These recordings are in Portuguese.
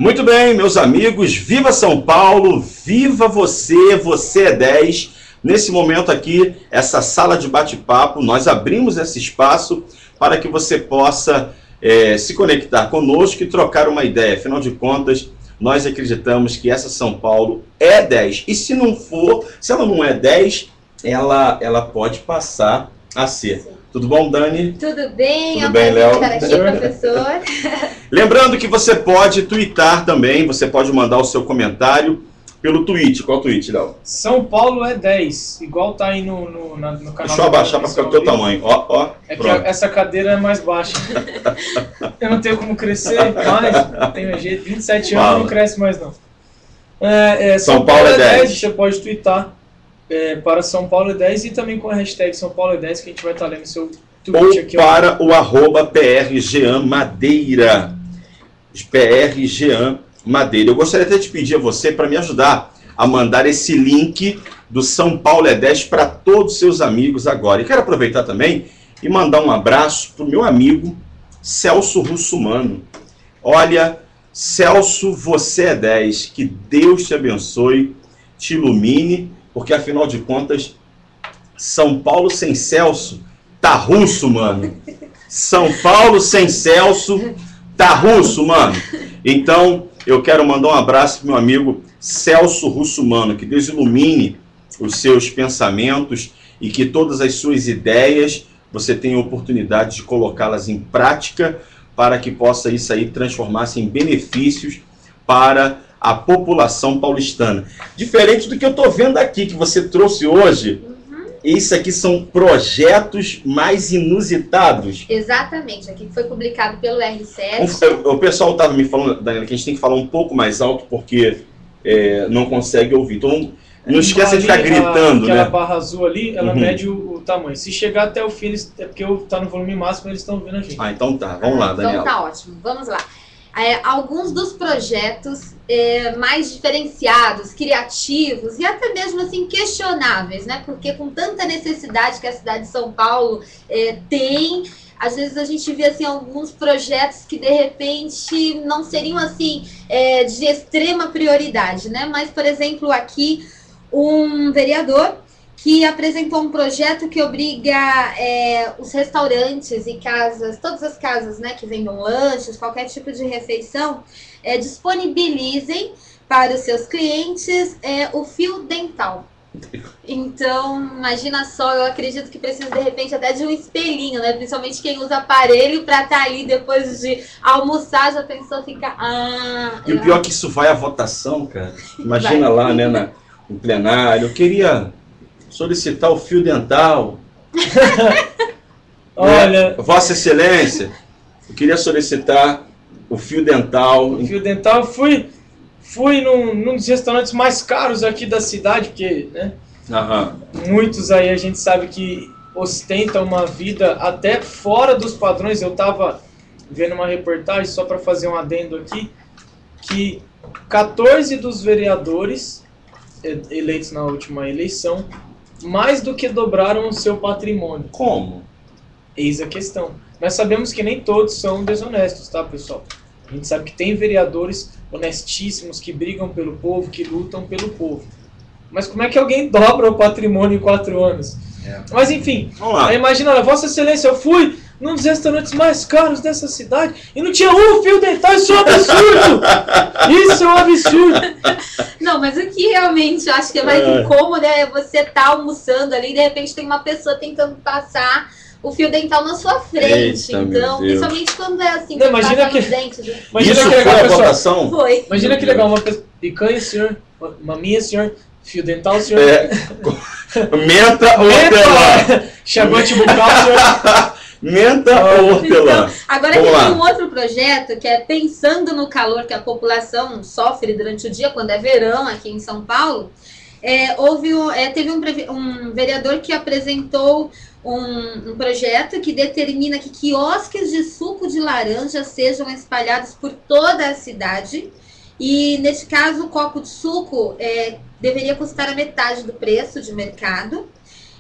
Muito bem, meus amigos, viva São Paulo, viva você, você é 10. Nesse momento aqui, essa sala de bate-papo, nós abrimos esse espaço para que você possa se conectar conosco e trocar uma ideia. Afinal de contas, nós acreditamos que essa São Paulo é 10. E se não for, se ela não é 10, ela pode passar a ser. Tudo bom, Dani? Tudo bem? Tudo bem, Léo? Estar aqui, professor. Lembrando que você pode twittar também, você pode mandar o seu comentário pelo tweet. Qual tweet, Léo? São Paulo é 10, igual tá aí no canal. Deixa eu abaixar para ficar do teu tamanho. Ó, é que essa cadeira é mais baixa. Eu não tenho como crescer mais, tenho jeito, 27 anos não cresce mais não. São Paulo é 10, você pode twittar. Para São Paulo é 10 e também com a hashtag São Paulo é 10 que a gente vai estar lendo seu tweet aqui. Ou para o arroba PRGanMadeira. PRGanMadeira. Eu gostaria até de pedir a você para me ajudar a mandar esse link do São Paulo é 10 para todos os seus amigos agora. E quero aproveitar também e mandar um abraço para o meu amigo Celso Russumano. Olha, Celso, você é 10. Que Deus te abençoe, te ilumine. Porque, afinal de contas, São Paulo sem Celso tá russo, mano. São Paulo sem Celso tá russo, mano. Então, eu quero mandar um abraço pro meu amigo Celso Russumano. Que Deus ilumine os seus pensamentos e que todas as suas ideias você tenha a oportunidade de colocá-las em prática para que possa isso aí transformar-se em benefícios para a população paulistana. Diferente do que eu estou vendo aqui, que você trouxe hoje, isso aqui são projetos mais inusitados. Exatamente, aqui foi publicado pelo R7. O pessoal estava me falando, Daniela, que a gente tem que falar um pouco mais alto, porque não consegue ouvir. Então, não esqueça de ficar gritando, aquela né? barra azul ali, ela mede o tamanho. Se chegar até o fim, é porque está no volume máximo, eles estão vendo a gente. Ah, então tá. Vamos lá, Daniela. Então tá ótimo. Vamos lá. Alguns dos projetos mais diferenciados, criativos e até mesmo assim questionáveis, né? Porque com tanta necessidade que a cidade de São Paulo tem, às vezes a gente vê assim alguns projetos que de repente não seriam assim de extrema prioridade, né? Mas, por exemplo, aqui um vereador que apresentou um projeto que obriga os restaurantes e casas, todas as casas, né, que vendam lanches, qualquer tipo de refeição, disponibilizem para os seus clientes o fio dental. Então, imagina só, eu acredito que precisa de repente até de um espelhinho, né? Principalmente quem usa aparelho para estar ali depois de almoçar, já pensou ficar... E o pior é que isso vai à votação, cara. Imagina lá, né, no plenário. Eu queria solicitar o fio dental. Olha, Vossa Excelência, eu queria solicitar o fio dental. O fio dental, fui num dos restaurantes mais caros aqui da cidade, porque, né, muitos aí a gente sabe que ostentam uma vida até fora dos padrões. Eu tava vendo uma reportagem, só para fazer um adendo aqui, que 14 dos vereadores eleitos na última eleição mais do que dobraram o seu patrimônio. Como? Eis a questão. Nós sabemos que nem todos são desonestos, tá, pessoal? A gente sabe que tem vereadores honestíssimos que brigam pelo povo, que lutam pelo povo. Mas como é que alguém dobra o patrimônio em 4 anos? Mas enfim, imagina, Vossa Excelência, eu fui num dos restaurantes mais caros dessa cidade e não tinha um fio dental. Isso é um absurdo! Isso é um absurdo! Não, mas o que realmente eu acho que é mais incômodo é você tá almoçando ali e de repente tem uma pessoa tentando passar o fio dental na sua frente. Eita, então, principalmente quando é assim, não, imagina que, nos dentes. Imagina isso que legal, foi a pessoal. votação? Foi. Imagina que legal, uma picanha, senhor, maminha, senhor, fio dental, senhor. Menta ou hortelã? Chagote bucal, senhor. Menta ou hortelã? Então, agora aqui tem um outro projeto que é pensando no calor que a população sofre durante o dia, quando é verão aqui em São Paulo. Teve um vereador que apresentou um projeto que determina que quiosques de suco de laranja sejam espalhados por toda a cidade. E, nesse caso, o copo de suco deveria custar a metade do preço de mercado.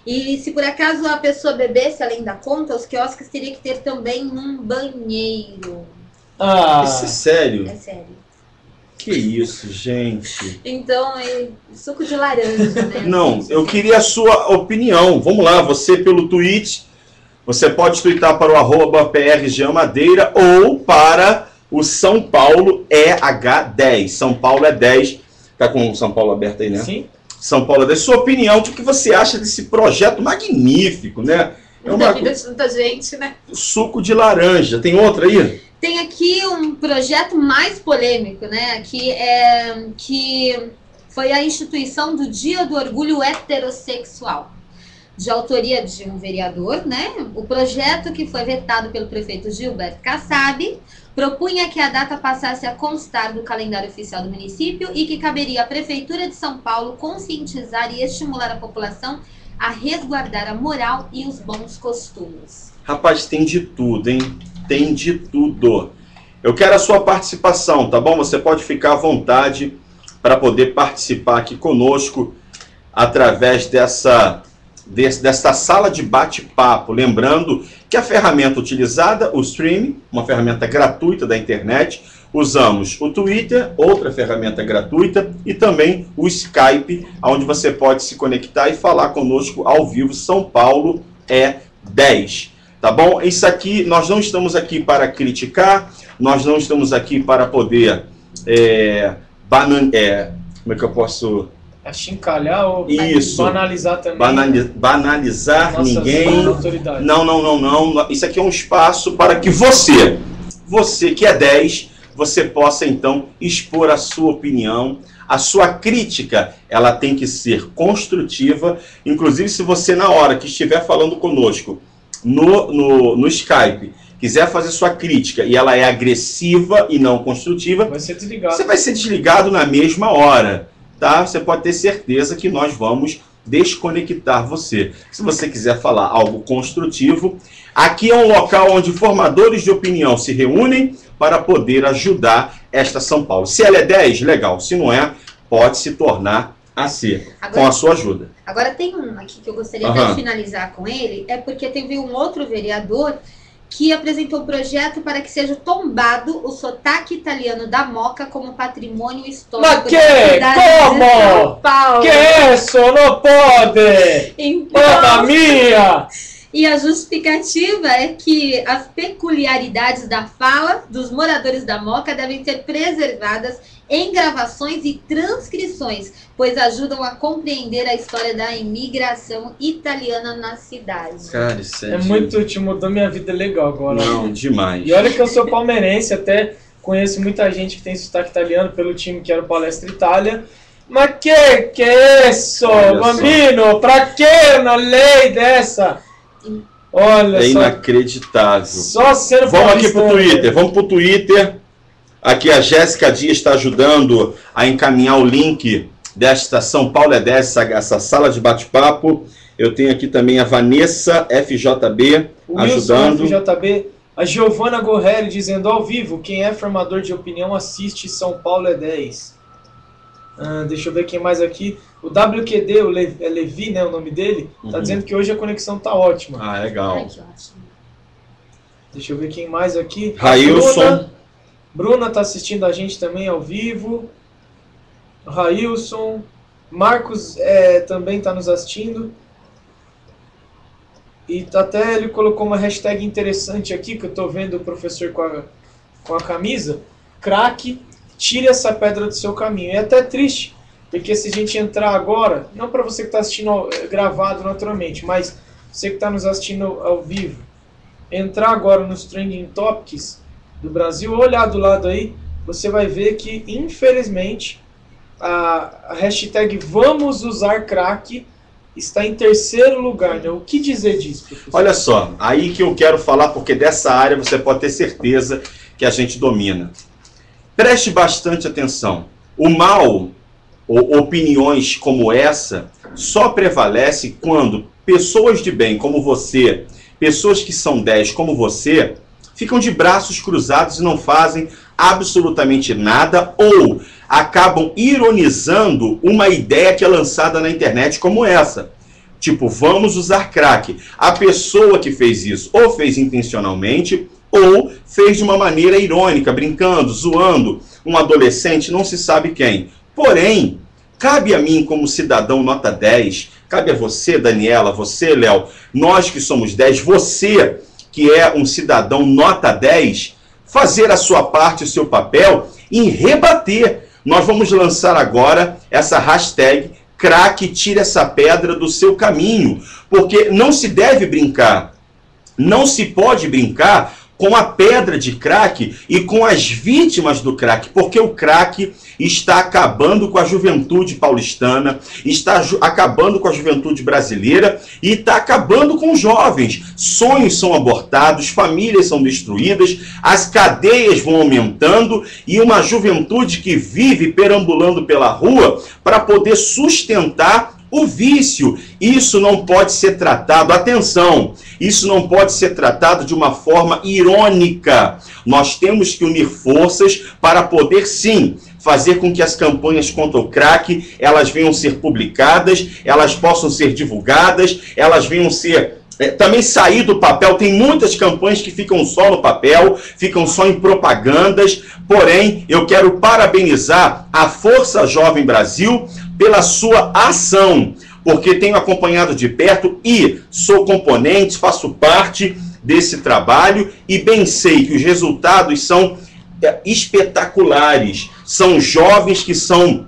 E se por acaso a pessoa bebesse além da conta, os quiosques teriam que ter também um banheiro. Isso é sério? É sério. Que isso, gente. Então, suco de laranja, né? Não, eu queria a sua opinião. Vamos lá, você pelo tweet, você pode twittar para o @PRGeanMadeira ou para o São Paulo EH10. São Paulo é 10. Tá com o São Paulo aberto aí, né? Sim. São Paulo é 10. Sua opinião, o que você acha desse projeto magnífico, né? É uma vida de tanta gente, né? Suco de laranja. Tem outra aí? Tem aqui um projeto mais polêmico, né? Que foi a instituição do Dia do Orgulho Heterossexual, de autoria de um vereador, né? O projeto, que foi vetado pelo prefeito Gilberto Kassab, propunha que a data passasse a constar do calendário oficial do município e que caberia à Prefeitura de São Paulo conscientizar e estimular a população a resguardar a moral e os bons costumes. Rapaz, tem de tudo, hein? Tem de tudo. Eu quero a sua participação, tá bom? Você pode ficar à vontade para poder participar aqui conosco através desta sala de bate-papo. Lembrando que a ferramenta utilizada, o Stream, uma ferramenta gratuita da internet, usamos o Twitter, outra ferramenta gratuita, e também o Skype, onde você pode se conectar e falar conosco ao vivo. São Paulo é 10. Tá bom? Isso aqui, nós não estamos aqui para criticar, nós não estamos aqui para poder como é que eu posso... Achincalhar ou isso, banalizar também. Banalizar ninguém. Não. Isso aqui é um espaço para que você que é 10, você possa então expor a sua opinião. A sua crítica, ela tem que ser construtiva. Inclusive, se você, na hora que estiver falando conosco no Skype, quiser fazer sua crítica e ela é agressiva e não construtiva, você vai ser desligado na mesma hora. Tá? Você pode ter certeza que nós vamos desconectar você. Se você quiser falar algo construtivo, aqui é um local onde formadores de opinião se reúnem para poder ajudar esta São Paulo. Se ela é 10, legal. Se não é, pode se tornar a ser, com a sua ajuda. Agora tem um aqui que eu gostaria de finalizar com ele, é porque teve um outro vereador que apresentou um projeto para que seja tombado o sotaque italiano da Moca como patrimônio histórico da cidade de São Paulo. Que isso? Não pode! Então, Mamma mia! E a justificativa é que as peculiaridades da fala dos moradores da Moca devem ser preservadas em gravações e transcrições, pois ajudam a compreender a história da imigração italiana na cidade. Cara, isso é muito... Te mudou minha vida legal agora. Não, demais. E olha que eu sou palmeirense, até conheço muita gente que tem sotaque italiano pelo time que era o Palestra Itália. Mas que é isso, bambino? Pra que uma lei dessa? Olha é inacreditável. Só ser Vamos aqui pro Twitter, vamos pro Twitter. Aqui a Jéssica Dias está ajudando a encaminhar o link desta São Paulo é 10, essa sala de bate-papo. Eu tenho aqui também a Vanessa FJB ajudando. FJB, a Giovana Gorrelli dizendo ao vivo, quem é formador de opinião assiste São Paulo é 10. Deixa eu ver quem mais aqui. O WQD, o Levi, né, o nome dele, tá dizendo que hoje a conexão tá ótima. Ah, legal. Ai, que ótimo. Deixa eu ver quem mais aqui. Railson. Bruna tá assistindo a gente também ao vivo. Railson. Marcos também tá nos assistindo. E até ele colocou uma hashtag interessante aqui, que eu tô vendo o professor com a camisa. Craque, tire essa pedra do seu caminho. É até triste, porque se a gente entrar agora, não para você que está assistindo gravado naturalmente, mas você que está nos assistindo ao vivo, entrar agora nos Trending Topics do Brasil, olhar do lado aí, você vai ver que, infelizmente, a hashtag Vamos Usar Crack está em terceiro lugar, né? O que dizer disso, professor? Olha só, aí que eu quero falar, porque dessa área você pode ter certeza que a gente domina. Preste bastante atenção. O mal, ou opiniões como essa, só prevalece quando pessoas de bem como você, pessoas que são 10 como você, ficam de braços cruzados e não fazem absolutamente nada ou acabam ironizando uma ideia que é lançada na internet como essa. Tipo, vamos usar crack. A pessoa que fez isso ou fez intencionalmente ou fez de uma maneira irônica, brincando, zoando, um adolescente, não se sabe quem. Porém, cabe a mim como cidadão nota 10, cabe a você, Daniela, você, Léo, nós que somos 10, você que é um cidadão nota 10, fazer a sua parte, o seu papel em rebater. Nós vamos lançar agora essa hashtag craque tire essa pedra do seu caminho, porque não se deve brincar, não se pode brincar com a pedra de crack e com as vítimas do crack, porque o crack está acabando com a juventude paulistana, está acabando com a juventude brasileira e está acabando com os jovens. Sonhos são abortados, famílias são destruídas, as cadeias vão aumentando e uma juventude que vive perambulando pela rua para poder sustentar o vício. Isso não pode ser tratado, atenção, isso não pode ser tratado de uma forma irônica. Nós temos que unir forças para poder, sim, fazer com que as campanhas contra o crack, elas venham ser publicadas, elas possam ser divulgadas, elas venham ser também sair do papel. Tem muitas campanhas que ficam só no papel, ficam só em propagandas, porém, eu quero parabenizar a Força Jovem Brasil pela sua ação, porque tenho acompanhado de perto e sou componente, faço parte desse trabalho e bem sei que os resultados são espetaculares. São jovens que são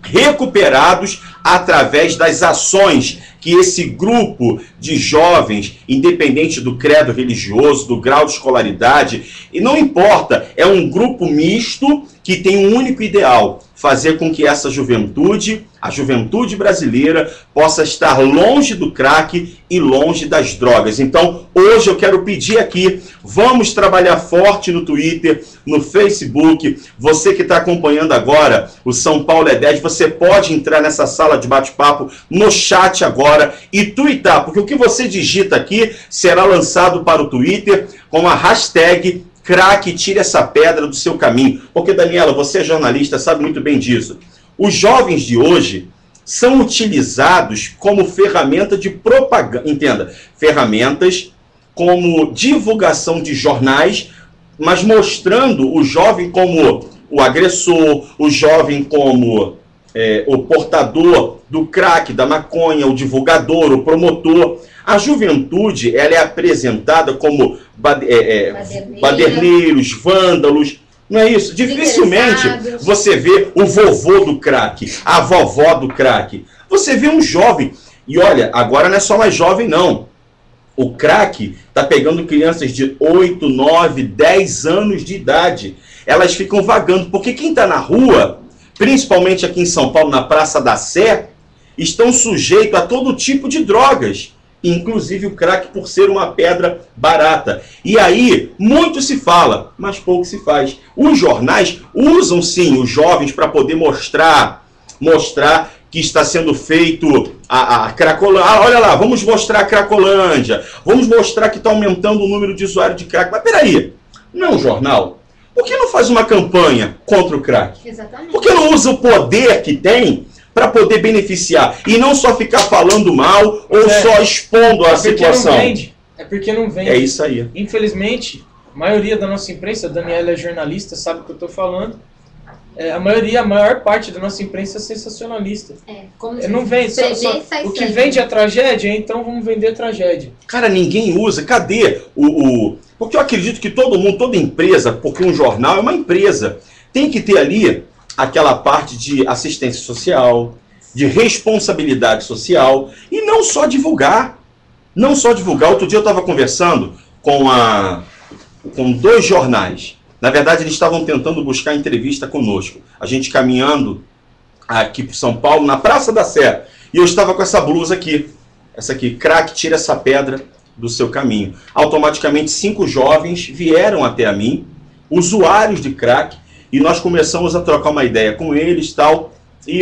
recuperados através das ações que esse grupo de jovens, independente do credo religioso, do grau de escolaridade, e não importa, é um grupo misto que tem um único ideal: fazer com que essa juventude, a juventude brasileira, possa estar longe do crack e longe das drogas. Então, hoje eu quero pedir aqui, vamos trabalhar forte no Twitter, no Facebook. Você que está acompanhando agora o São Paulo é 10, você pode entrar nessa sala de bate-papo, no chat agora, e twittar, porque o que você digita aqui será lançado para o Twitter com a hashtag craque tire essa pedra do seu caminho. Porque, Daniela, você é jornalista, sabe muito bem disso. Os jovens de hoje são utilizados como ferramenta de propaganda. Entenda, ferramentas como divulgação de jornais, mas mostrando o jovem como o agressor, o jovem como o portador do crack, da maconha, o divulgador, o promotor. A juventude, ela é apresentada como baderneiros, vândalos, não é isso? Dificilmente você vê o vovô do crack, a vovó do crack. Você vê um jovem, e olha, agora não é só mais jovem não. O crack está pegando crianças de 8, 9, 10 anos de idade. Elas ficam vagando, porque quem está na rua, principalmente aqui em São Paulo, na Praça da Sé, estão sujeitos a todo tipo de drogas, inclusive o crack, por ser uma pedra barata. E aí, muito se fala, mas pouco se faz. Os jornais usam sim os jovens para poder mostrar que está sendo feito a Cracolândia. Olha lá, vamos mostrar a Cracolândia, vamos mostrar que está aumentando o número de usuários de crack. Mas peraí, não é um jornal? Por que não faz uma campanha contra o crack? Exatamente. Por que não usa o poder que tem para poder beneficiar? E não só ficar falando mal ou só expondo a situação. Não vende. É porque não vende. É isso aí. Infelizmente, a maioria da nossa imprensa, a Daniela é jornalista, sabe o que eu estou falando. A maior parte da nossa imprensa é sensacionalista. Não vende. O que vende é a tragédia, então vamos vender a tragédia. Cara, ninguém usa. Cadê Porque eu acredito que todo mundo, toda empresa, porque um jornal é uma empresa, tem que ter ali aquela parte de assistência social, de responsabilidade social, e não só divulgar. Não só divulgar. Outro dia eu estava conversando com 2 jornais. Na verdade, eles estavam tentando buscar entrevista conosco. A gente caminhando aqui para São Paulo, na Praça da Sé. E eu estava com essa blusa aqui. Essa aqui, craque, tira essa pedra do seu caminho. Automaticamente, 5 jovens vieram até a mim, usuários de crack, e nós começamos a trocar uma ideia com eles, tal. E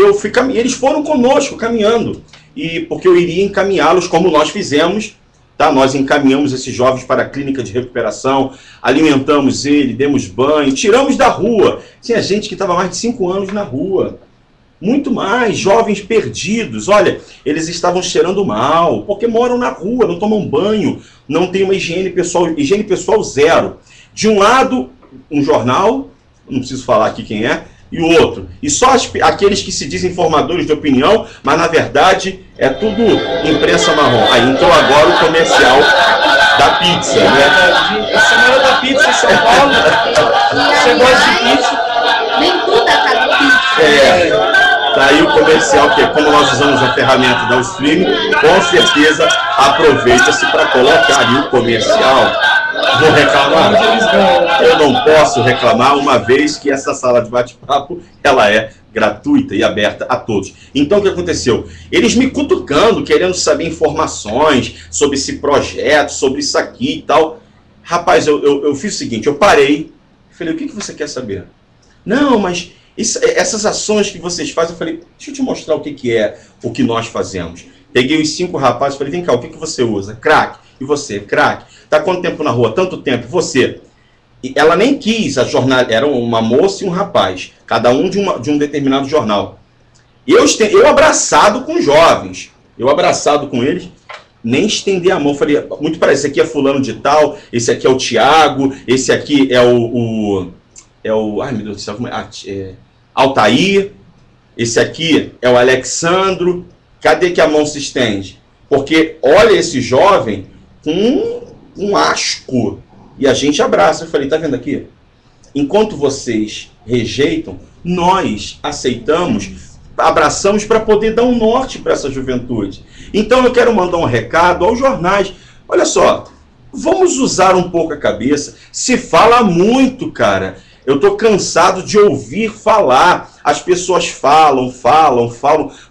eles foram conosco, caminhando. E porque eu iria encaminhá-los como nós fizemos. Tá? Nós encaminhamos esses jovens para a clínica de recuperação, alimentamos ele, demos banho, tiramos da rua. Tinha gente que estava mais de 5 anos na rua. Muito mais, jovens perdidos. Olha, eles estavam cheirando mal, porque moram na rua, não tomam banho, não tem uma higiene pessoal zero. De um lado, um jornal, não preciso falar aqui quem é, e o outro. E só aqueles que se dizem formadores de opinião, mas na verdade é tudo imprensa marrom. Aí entrou agora o comercial da pizza, né? A semana da pizza em São Paulo. Você gosta de pizza? Nem tudo tá com pizza. Tá aí o comercial, que como nós usamos a ferramenta da Ustream, com certeza aproveita-se para colocar ali o comercial. Vou reclamar? Eu não posso reclamar, uma vez que essa sala de bate-papo ela é gratuita e aberta a todos. Então o que aconteceu? Eles me cutucando, querendo saber informações sobre esse projeto, sobre isso aqui e tal. Rapaz, eu fiz o seguinte, eu parei, falei, o que você quer saber? Não, mas essas ações que vocês fazem, eu falei, deixa eu te mostrar o que é o que nós fazemos. Peguei os 5 rapazes, falei, vem cá, o que você usa? Crack. E você? Crack. Tá quanto tempo na rua? Tanto tempo. Você? E ela nem quis, a jornal era uma moça e um rapaz, cada um de um determinado jornal. Eu abraçado com jovens, eu abraçado com eles, nem estender a mão. Falei, muito parece, esse aqui é fulano de tal, esse aqui é o Tiago, esse aqui é o ai meu Deus do céu, como Altair, esse aqui é o Alexandro. Cadê que a mão se estende? Porque olha esse jovem com um asco. E a gente abraça. Eu falei, tá vendo aqui? Enquanto vocês rejeitam, nós aceitamos, abraçamos para poder dar um norte para essa juventude. Então eu quero mandar um recado aos jornais. Olha só, vamos usar um pouco a cabeça. Se fala muito, cara. Eu estou cansado de ouvir falar. As pessoas falam,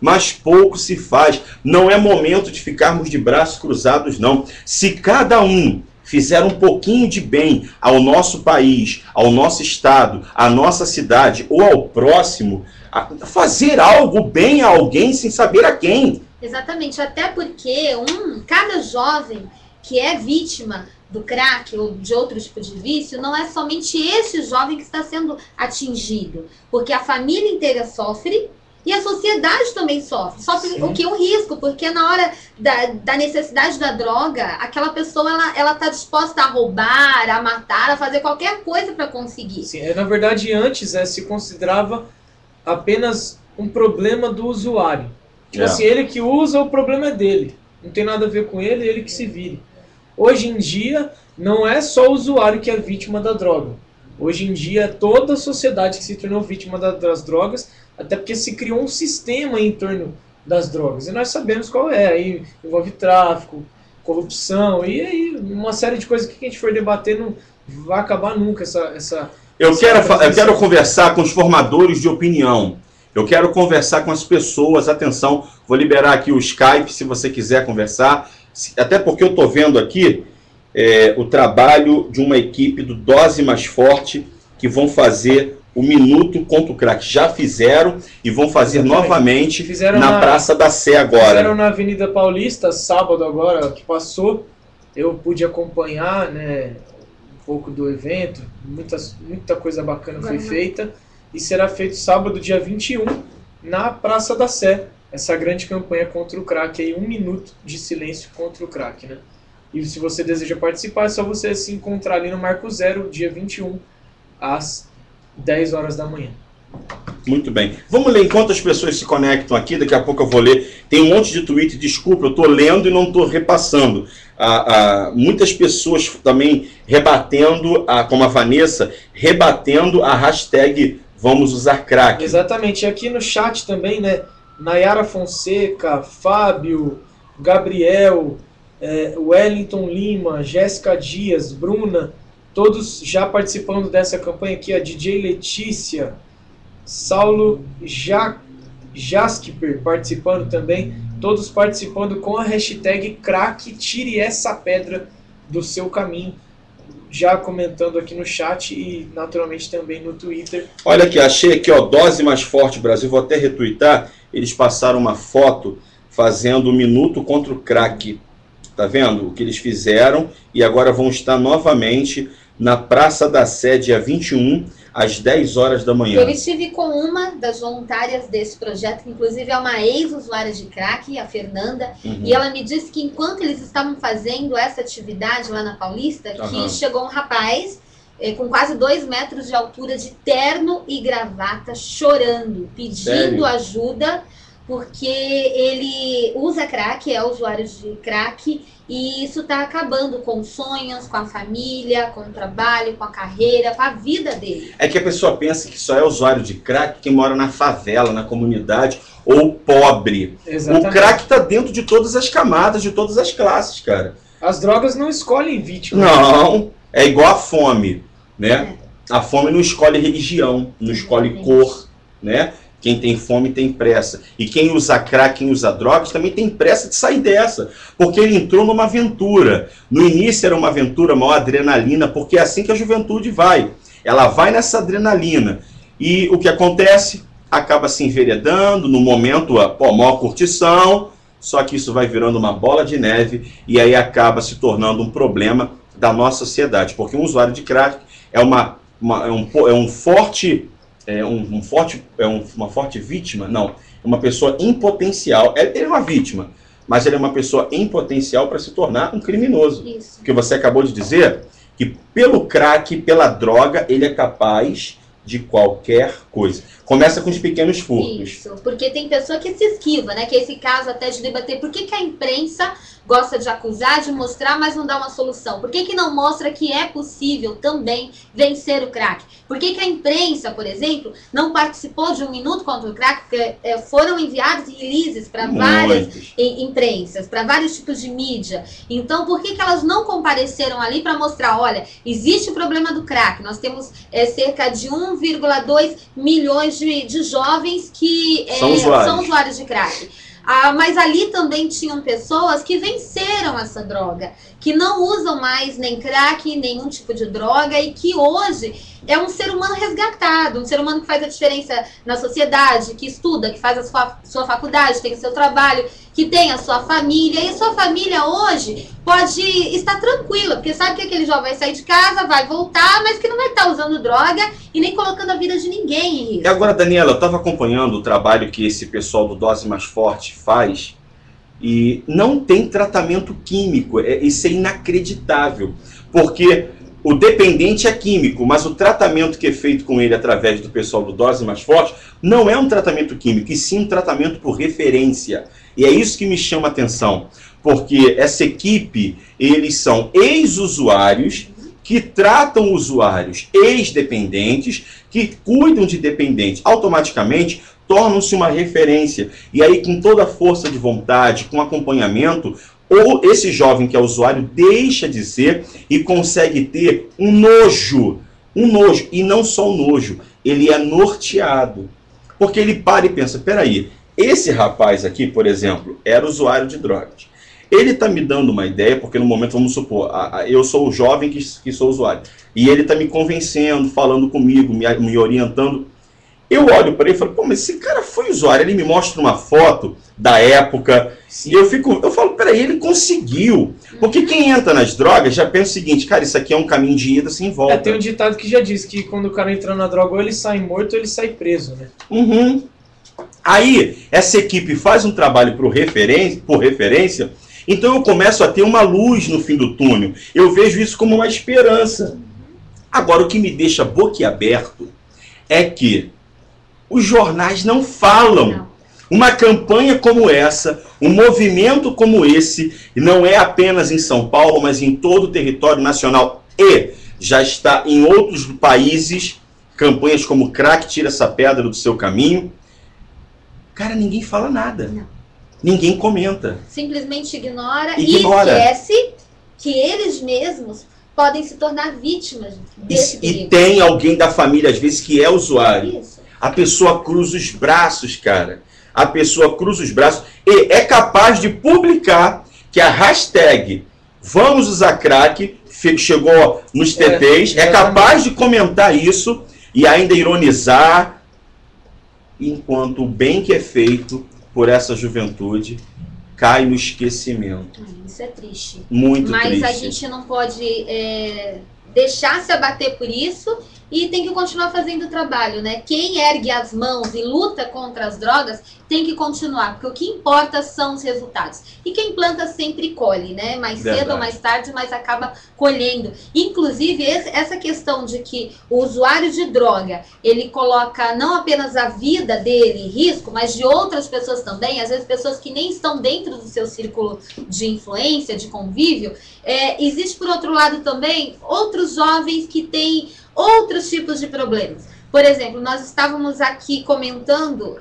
mas pouco se faz. Não é momento de ficarmos de braços cruzados, não. Se cada um fizer um pouquinho de bem ao nosso país, ao nosso estado, à nossa cidade ou ao próximo, fazer algo bem a alguém sem saber a quem. Exatamente, até porque cada jovem que é vítima do crack ou de outro tipo de vício, não é somente esse jovem que está sendo atingido, porque a família inteira sofre e a sociedade também sofre. Sofre o que é um risco, porque na hora da necessidade da droga, aquela pessoa ela está disposta a roubar, a matar, a fazer qualquer coisa para conseguir. Sim, na verdade, antes se considerava apenas um problema do usuário. Tipo assim, ele que usa, o problema é dele. Não tem nada a ver com ele, ele que se vire. Hoje em dia, não é só o usuário que é vítima da droga. Hoje em dia, é toda a sociedade que se tornou vítima das drogas, até porque se criou um sistema em torno das drogas. E nós sabemos qual é. Aí envolve tráfico, corrupção, e aí uma série de coisas que a gente for debater não vai acabar nunca. Eu quero conversar com os formadores de opinião. Eu quero conversar com as pessoas. Atenção, vou liberar aqui o Skype, se você quiser conversar. Até porque eu estou vendo aqui o trabalho de uma equipe do Dose Mais Forte, que vão fazer o Minuto contra o Crack. Já fizeram e vão fazer novamente na Praça da Sé agora. Fizeram na Avenida Paulista, sábado agora, que passou. Eu pude acompanhar, né, um pouco do evento. Muita coisa bacana foi feita. E será feito sábado, dia 21, na Praça da Sé. Essa grande campanha contra o crack, aí 1 minuto de silêncio contra o crack, né? E se você deseja participar, é só você se encontrar ali no Marco Zero, dia 21, às 10 horas da manhã. Muito bem. Vamos ler enquanto as pessoas se conectam aqui, daqui a pouco eu vou ler. Tem um monte de tweet, desculpa, eu estou lendo e não estou repassando. Muitas pessoas também rebatendo, como a Vanessa, rebatendo a hashtag Vamos Usar Crack. Exatamente. E aqui no chat também, né? Nayara Fonseca, Fábio, Gabriel, Wellington Lima, Jéssica Dias, Bruna, todos já participando dessa campanha aqui, a DJ Letícia, Saulo Jasper participando também, todos participando com a hashtag crack, tire essa pedra do seu caminho, já comentando aqui no chat e naturalmente também no Twitter. Olha aqui, achei aqui, ó, Dose Mais Forte Brasil, vou até retweetar. Eles passaram uma foto fazendo o Minuto contra o Crack. Tá vendo o que eles fizeram? E agora vão estar novamente na Praça da Sé, dia 21, às 10 horas da manhã. Eu estive com uma das voluntárias desse projeto, que inclusive é uma ex-usuária de crack, a Fernanda, e ela me disse que enquanto eles estavam fazendo essa atividade lá na Paulista, que chegou um rapaz com quase 2 metros de altura, de terno e gravata, chorando, pedindo Sério? ajuda, porque ele usa crack, é usuário de crack, e isso está acabando com os sonhos, com a família, com o trabalho, com a carreira, com a vida dele. É que a pessoa pensa que só é usuário de crack quem mora na favela, na comunidade, ou pobre. Exatamente. O crack está dentro de todas as camadas, de todas as classes, cara. As drogas não escolhem vítima. Não, é igual a fome, né? A fome não escolhe religião, não escolhe cor, né? Quem tem fome tem pressa. E quem usa crack, quem usa drogas, também tem pressa de sair dessa. Porque ele entrou numa aventura. No início era uma aventura, maior adrenalina, porque é assim que a juventude vai. Ela vai nessa adrenalina. E o que acontece? Acaba se enveredando, no momento, maior curtição, só que isso vai virando uma bola de neve e aí acaba se tornando um problema da nossa sociedade. Porque um usuário de crack é uma forte vítima, não, é uma pessoa em potencial. Ele é uma vítima, mas ele é uma pessoa em potencial para se tornar um criminoso. Isso. Porque você acabou de dizer que pelo crack, pela droga, ele é capaz de qualquer coisa. Começa com os pequenos furtos. Isso, porque tem pessoa que se esquiva, né? Que é esse caso até de debater por que a imprensa gosta de acusar, de mostrar, mas não dá uma solução. Por que não mostra que é possível também vencer o crack? Por que a imprensa, por exemplo, não participou de 1 minuto contra o crack? Porque foram enviados releases para várias imprensas, para vários tipos de mídia. Então, por que elas não compareceram ali para mostrar, olha, existe o problema do crack, nós temos cerca de 1,2 milhões de jovens que são usuários de crack. Mas ali também tinham pessoas que venceram essa droga, que não usam mais nem crack, nenhum tipo de droga, e que hoje é um ser humano resgatado, um ser humano que faz a diferença na sociedade, que estuda, que faz a sua faculdade, tem o seu trabalho, que tem a sua família, e a sua família hoje pode estar tranquila, porque sabe que aquele jovem vai sair de casa, vai voltar, mas que não vai estar usando droga e nem colocando a vida de ninguém em risco. E agora, Daniela, eu estava acompanhando o trabalho que esse pessoal do Dose Mais Forte faz, e não tem tratamento químico. Isso é inacreditável, porque o dependente é químico, mas o tratamento que é feito com ele através do pessoal do Dose Mais Forte não é um tratamento químico, e sim um tratamento por referência. E é isso que me chama a atenção, porque essa equipe, eles são ex-usuários que tratam usuários ex-dependentes, que cuidam de dependentes, automaticamente tornam-se uma referência. E aí, com toda a força de vontade, com acompanhamento, ou esse jovem que é usuário deixa de ser e consegue ter um nojo, e não só um nojo, ele é norteado. Porque ele para e pensa, peraí, esse rapaz aqui, por exemplo, era usuário de drogas. Ele está me dando uma ideia, porque no momento, vamos supor, eu sou o jovem que sou usuário, e ele está me convencendo, falando comigo, me orientando. Eu olho para ele e falo, pô, mas esse cara foi usuário, ele me mostra uma foto da época, sim. E eu falo, peraí, ele conseguiu. Porque quem entra nas drogas já pensa o seguinte, cara, isso aqui é um caminho de ida sem volta. Tem um ditado que já diz que quando o cara entra na droga, ou ele sai morto ou ele sai preso, né? Uhum. Aí, essa equipe faz um trabalho por referência, então eu começo a ter uma luz no fim do túnel. Eu vejo isso como uma esperança. Agora, o que me deixa boquiaberto é que os jornais não falam. Uma campanha como essa, um movimento como esse, não é apenas em São Paulo, mas em todo o território nacional. E já está em outros países, campanhas como Crack Tira Essa Pedra do Seu Caminho. Cara, ninguém fala nada. Não. Ninguém comenta. Simplesmente ignora e esquece que eles mesmos podem se tornar vítimas desse perigo. E tem alguém da família, às vezes, que é usuário. Isso. A pessoa cruza os braços, cara. A pessoa cruza os braços e é capaz de publicar que a hashtag Vamos Usar Crack chegou nos TTs, é capaz de comentar isso e ainda ironizar, enquanto o bem que é feito por essa juventude cai no esquecimento. Isso é triste. Muito triste. Mas a gente não pode deixar se abater por isso e tem que continuar fazendo o trabalho, né? Quem ergue as mãos e luta contra as drogas tem que continuar, porque o que importa são os resultados. E quem planta sempre colhe, né? Mais cedo ou mais tarde, mas acaba colhendo. Inclusive, essa questão de que o usuário de droga, ele coloca não apenas a vida dele em risco, mas de outras pessoas também, às vezes pessoas que nem estão dentro do seu círculo de influência, de convívio. Existe, por outro lado, também outros jovens que têm outros tipos de problemas. Por exemplo, nós estávamos aqui comentando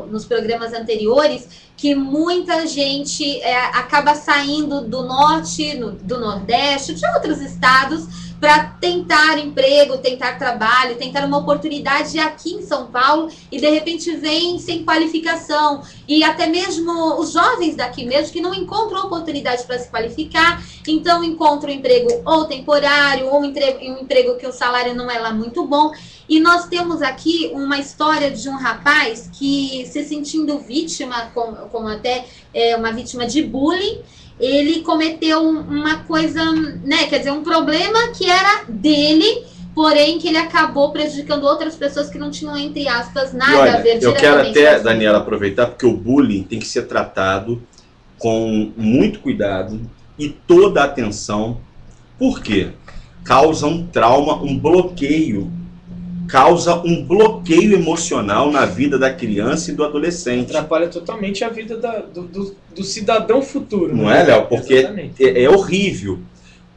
nos programas anteriores que muita gente acaba saindo do norte, do nordeste, de outros estados, para tentar emprego, tentar trabalho, tentar uma oportunidade aqui em São Paulo e de repente vem sem qualificação. E até mesmo os jovens daqui mesmo que não encontram oportunidade para se qualificar, então encontram um emprego ou temporário, ou um emprego que o salário não é lá muito bom. E nós temos aqui uma história de um rapaz que, se sentindo vítima, como até uma vítima de bullying, ele cometeu uma coisa, né, quer dizer, um problema que era dele, porém que ele acabou prejudicando outras pessoas que não tinham, entre aspas, nada a ver diretamente. Eu quero até, Daniela, aproveitar, porque o bullying tem que ser tratado com muito cuidado e toda a atenção. Por quê? Causa um trauma, um bloqueio. Causa um bloqueio emocional na vida da criança e do adolescente. Atrapalha totalmente a vida do cidadão futuro. Não é, Léo? Porque é horrível.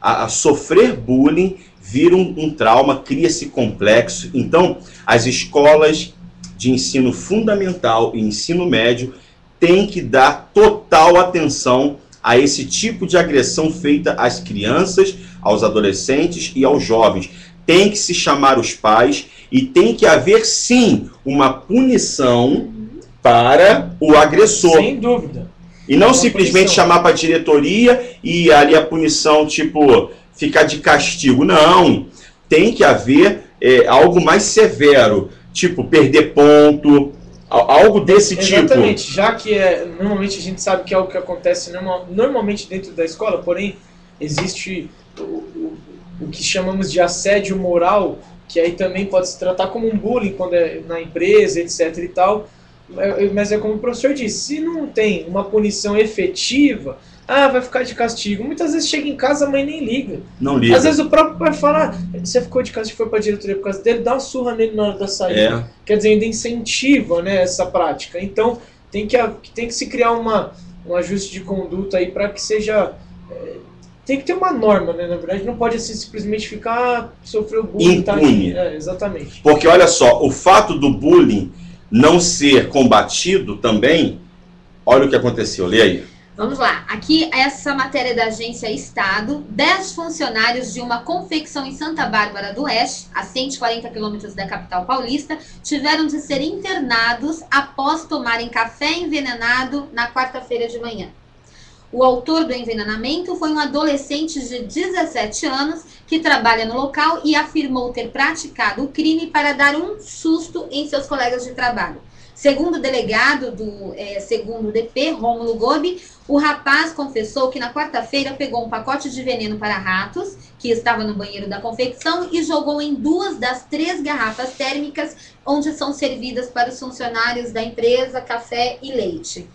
A sofrer bullying vira um trauma, cria-se complexo. Então, as escolas de ensino fundamental e ensino médio têm que dar total atenção a esse tipo de agressão feita às crianças, aos adolescentes e aos jovens. Tem que se chamar os pais e tem que haver, sim, uma punição para o agressor. Sem dúvida. E não simplesmente chamar para a diretoria e ali a punição, tipo, ficar de castigo. Não. Tem que haver algo mais severo, tipo, perder ponto, algo desse tipo. Exatamente. Já que normalmente a gente sabe que é algo que acontece normalmente dentro da escola, porém existe o que chamamos de assédio moral, que aí também pode se tratar como um bullying quando é na empresa, etc e tal. Mas é como o professor disse, se não tem uma punição efetiva, vai ficar de castigo. Muitas vezes chega em casa, a mãe nem liga. Não liga. Às vezes o próprio pai fala, você ficou de casa e foi para a diretoria por causa dele, dá uma surra nele na hora da saída. Quer dizer, ainda incentiva, né, essa prática. Então tem que se criar um ajuste de conduta aí para que seja... Tem que ter uma norma, né? Na verdade, não pode assim, simplesmente ficar, sofreu bullying. Impune. Exatamente. Porque, olha só, o fato do bullying não ser combatido também, olha o que aconteceu, lê aí. Vamos lá, aqui essa matéria da Agência Estado, 10 funcionários de uma confecção em Santa Bárbara do Oeste, a 140 quilômetros da capital paulista, tiveram de ser internados após tomarem café envenenado na quarta-feira de manhã. O autor do envenenamento foi um adolescente de 17 anos que trabalha no local e afirmou ter praticado o crime para dar um susto em seus colegas de trabalho. Segundo o delegado do segundo DP, Rômulo Gobi, o rapaz confessou que na quarta-feira pegou um pacote de veneno para ratos, que estava no banheiro da confecção, e jogou em 2 das 3 garrafas térmicas onde são servidas para os funcionários da empresa café e leite.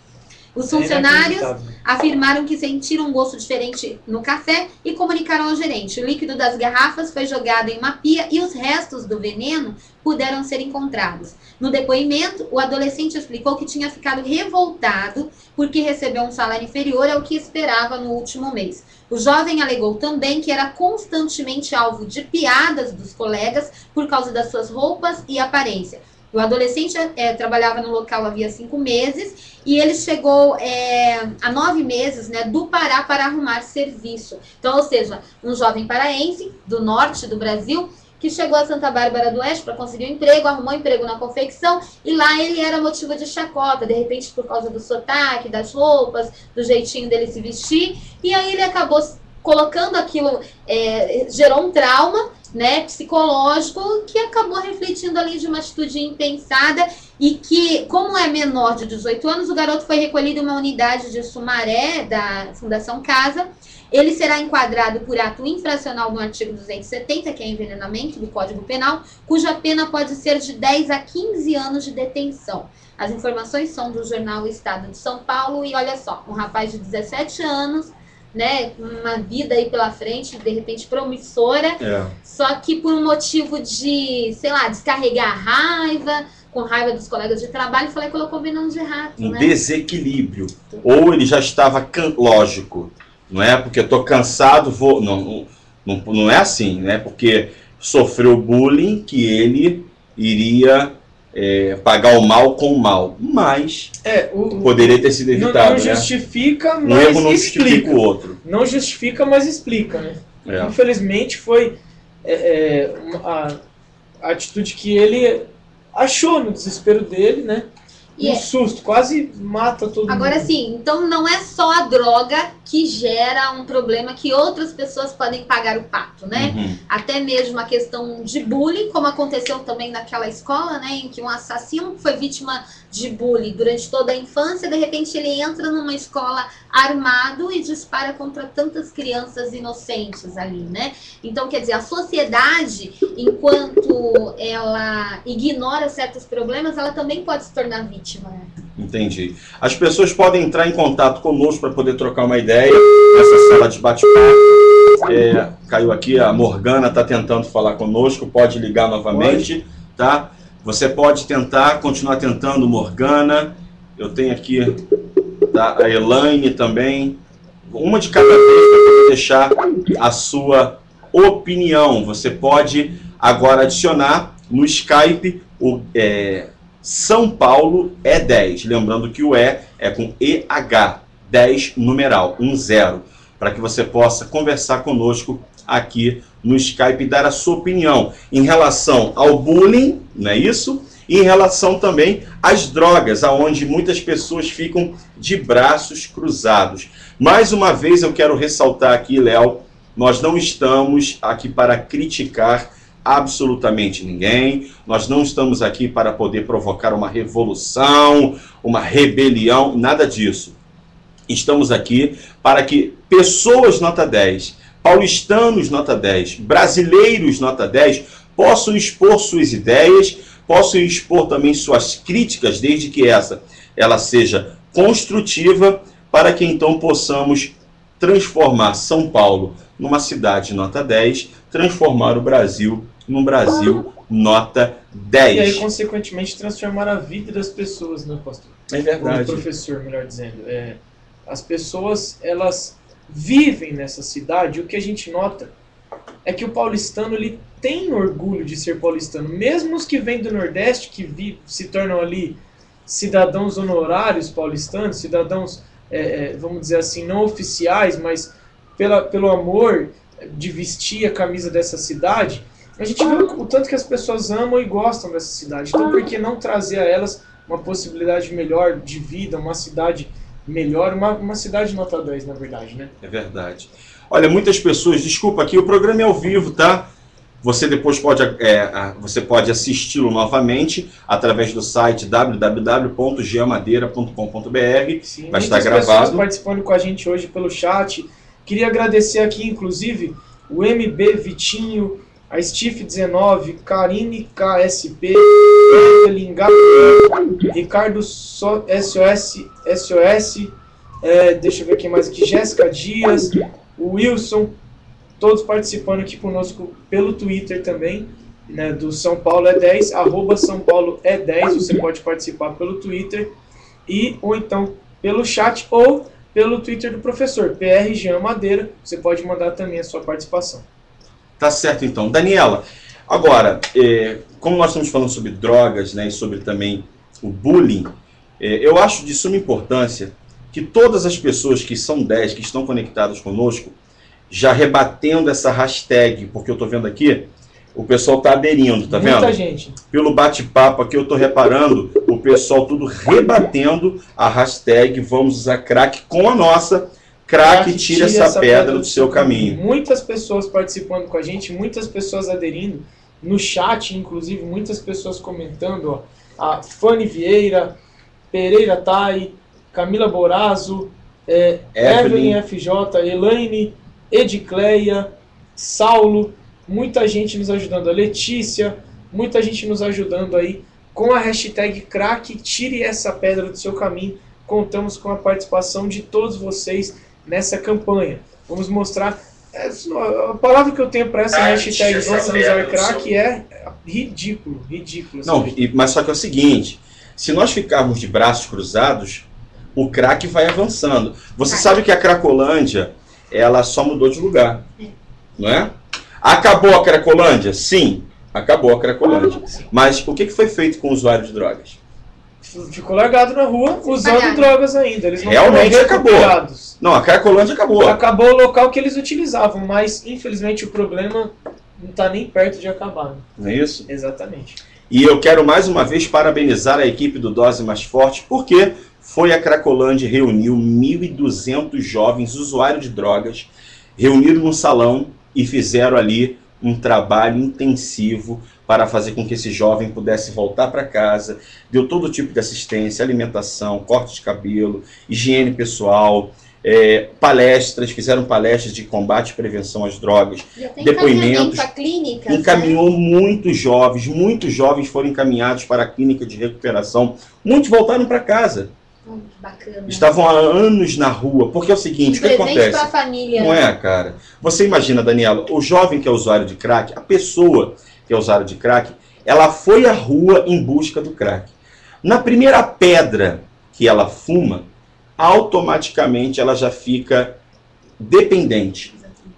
Os funcionários afirmaram que sentiram um gosto diferente no café e comunicaram ao gerente. O líquido das garrafas foi jogado em uma pia e os restos do veneno puderam ser encontrados. No depoimento, o adolescente explicou que tinha ficado revoltado porque recebeu um salário inferior ao que esperava no último mês. O jovem alegou também que era constantemente alvo de piadas dos colegas por causa das suas roupas e aparência. O adolescente trabalhava no local havia 5 meses e ele chegou há 9 meses, né, do Pará para arrumar serviço. Então, ou seja, um jovem paraense do norte do Brasil que chegou a Santa Bárbara do Oeste para conseguir um emprego, arrumou um emprego na confecção e lá ele era motivo de chacota, de repente por causa do sotaque, das roupas, do jeitinho dele se vestir, e aí ele acabou colocando aquilo, gerou um trauma, né, psicológico, que acabou refletindo ali de uma atitude impensada e que, como é menor de 18 anos, o garoto foi recolhido em uma unidade de Sumaré, da Fundação Casa, ele será enquadrado por ato infracional no artigo 270, que é envenenamento do Código Penal, cuja pena pode ser de 10 a 15 anos de detenção. As informações são do jornal Estado de São Paulo e olha só, um rapaz de 17 anos, né, uma vida aí pela frente, de repente promissora, só que por um motivo de, sei lá, descarregar a raiva, com raiva dos colegas de trabalho, foi lá e colocou veneno de rato, um desequilíbrio. Ou ele já estava, lógico, não é porque eu tô cansado, vou... Não é assim, né? Porque sofreu bullying que ele iria pagar o mal com o mal. Mas poderia ter sido evitado. Não justifica, né? mas um erro não justifica o outro. Não justifica, mas explica, né? Infelizmente foi a atitude que ele achou no desespero dele, né? Um susto, quase mata todo mundo. Agora sim, então não é só a droga que gera um problema que outras pessoas podem pagar o pato, né? Até mesmo a questão de bullying, como aconteceu também naquela escola, né? Em que um assassino foi vítima de bullying durante toda a infância, de repente ele entra numa escola armado e dispara contra tantas crianças inocentes ali, né? Então, quer dizer, a sociedade, enquanto ela ignora certos problemas, ela também pode se tornar vítima, né? Entendi. As pessoas podem entrar em contato conosco para poder trocar uma ideia nessa sala de bate-papo. Caiu aqui, a Morgana está tentando falar conosco, pode ligar novamente, tá? Você pode tentar, continuar tentando, Morgana. Eu tenho aqui a Elaine também. Uma de cada vez para poder deixar a sua opinião. Você pode agora adicionar no Skype o São Paulo é 10. Lembrando que o é com EH, 10 numeral, 10. Para que você possa conversar conosco aqui no Skype e dar a sua opinião em relação ao bullying, não é isso? E em relação também às drogas, aonde muitas pessoas ficam de braços cruzados. Mais uma vez eu quero ressaltar aqui, Léo, nós não estamos aqui para criticar absolutamente ninguém, nós não estamos aqui para poder provocar uma revolução, uma rebelião, nada disso. Estamos aqui para que pessoas nota 10, paulistanos nota 10, brasileiros nota 10, possam expor suas ideias, possam expor também suas críticas, desde que ela seja construtiva, para que então possamos transformar São Paulo numa cidade nota 10, transformar o Brasil num Brasil nota 10. E aí, consequentemente, transformar a vida das pessoas, né, pastor? É verdade. Como professor, melhor dizendo. As pessoas, elas vivem nessa cidade, e o que a gente nota é que o paulistano, ele tem orgulho de ser paulistano. Mesmo os que vêm do Nordeste, que se tornam ali cidadãos honorários paulistanos, cidadãos, vamos dizer assim, não oficiais, mas pelo amor de vestir a camisa dessa cidade, a gente vê o tanto que as pessoas amam e gostam dessa cidade. Então, por que não trazer a elas uma possibilidade melhor de vida, uma cidade melhor, uma cidade nota 10, na verdade, né? É verdade. Olha, muitas pessoas, desculpa aqui, o programa é ao vivo, tá? Você depois pode assisti-lo novamente através do site www.geamadeira.com.br. Vai estar gravado. Pessoas participando com a gente hoje pelo chat. Queria agradecer aqui, inclusive, o MB Vitinho, a Stiff 19, Karine KSP, Evelyn Gabriel, Ricardo SOS, deixa eu ver quem mais aqui, Jéssica Dias, o Wilson, todos participando aqui conosco pelo Twitter também, né, do São Paulo é 10, @ São Paulo é 10, você pode participar pelo Twitter, ou então pelo chat, ou pelo Twitter do professor, PR Jean Madeira, você pode mandar também a sua participação. Tá certo, então. Daniela, agora, como nós estamos falando sobre drogas, né, e sobre também o bullying, eu acho de suma importância que todas as pessoas que são 10, que estão conectadas conosco, já rebatendo essa hashtag, porque eu estou vendo aqui, o pessoal está aderindo, tá vendo? Muita gente. Pelo bate-papo aqui eu estou reparando, o pessoal tudo rebatendo a hashtag Vamos Usar Crack com a nossa Crack tira essa pedra do seu caminho. Muitas pessoas participando com a gente, muitas pessoas aderindo, no chat, inclusive, muitas pessoas comentando, ó, a Fanny Vieira, Pereira Thay, Camila Borazo, Evelyn FJ, Elaine, Edicleia, Saulo, muita gente nos ajudando, a Letícia, muita gente nos ajudando aí com a hashtag crack, tire essa pedra do seu caminho. Contamos com a participação de todos vocês nessa campanha. Vamos mostrar, a palavra que eu tenho para essa hashtag vamos usar crack é ridículo. Não, mas só que é o seguinte, se nós ficarmos de braços cruzados, o crack vai avançando. Você sabe que a Cracolândia, ela só mudou de lugar, não é? Acabou a Cracolândia? Sim, acabou a Cracolândia. Mas o que foi feito com o usuário de drogas? Ficou largado na rua, usando drogas ainda. Eles não realmente acabou. Não, a Cracolândia acabou. Acabou o local que eles utilizavam, mas infelizmente o problema não está nem perto de acabar. Não é isso? Exatamente. E eu quero mais uma vez parabenizar a equipe do Dose Mais Forte, porque foi a Cracolândia, reuniu 1.200 jovens usuários de drogas, reuniram num salão e fizeram ali um trabalho intensivo para fazer com que esse jovem pudesse voltar para casa. Deu todo tipo de assistência, alimentação, corte de cabelo, higiene pessoal, palestras, fizeram palestras de combate e prevenção às drogas, depoimentos. Clínica, encaminhou muitos jovens foram encaminhados para a clínica de recuperação, muitos voltaram para casa. Bacana. Estavam há anos na rua, porque é o seguinte, o que acontece? Pra família. Não é, cara? Você imagina, Daniela, o jovem que é usuário de crack, a pessoa que é usuário de crack, ela foi à rua em busca do crack. Na primeira pedra que ela fuma, automaticamente ela já fica dependente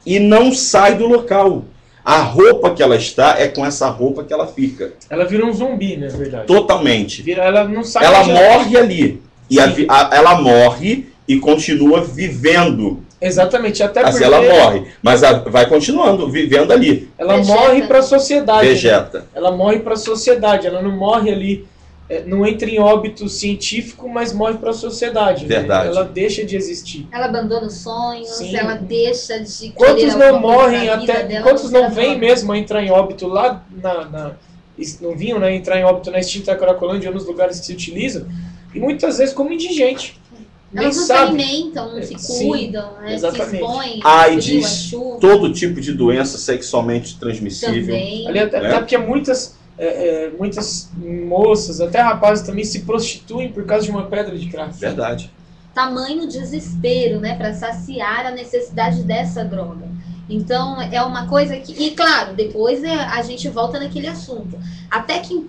e não sai do local. A roupa que ela está é com essa roupa que ela fica. Ela vira um zumbi, na verdade. Totalmente. Ela não sai. Ela morre ali. E ela morre e continua vivendo. Exatamente, até porque... ela morre, mas vai continuando, vivendo ali. Ela morre para a sociedade. Vegeta. Né? Ela morre para a sociedade, ela não morre ali, não entra em óbito científico, mas morre para a sociedade. Verdade. Né? Ela deixa de existir. Ela abandona os sonhos, sim. Ela deixa de... Quantos não morrem até... Quantos não vêm mesmo a entrar em óbito lá não vinham, né, entrar em óbito na extinta Cracolândia ou nos lugares que se utilizam? E muitas vezes como indigente. Elas não se alimentam, não se cuidam, né? Se expõem, AIDS, todo tipo de doença sexualmente transmissível. Também. Ali, até porque muitas moças, até rapazes também se prostituem por causa de uma pedra de crack. Verdade. Tamanho desespero, né? Para saciar a necessidade dessa droga. Então, é uma coisa que... E, claro, depois a gente volta naquele assunto. Até que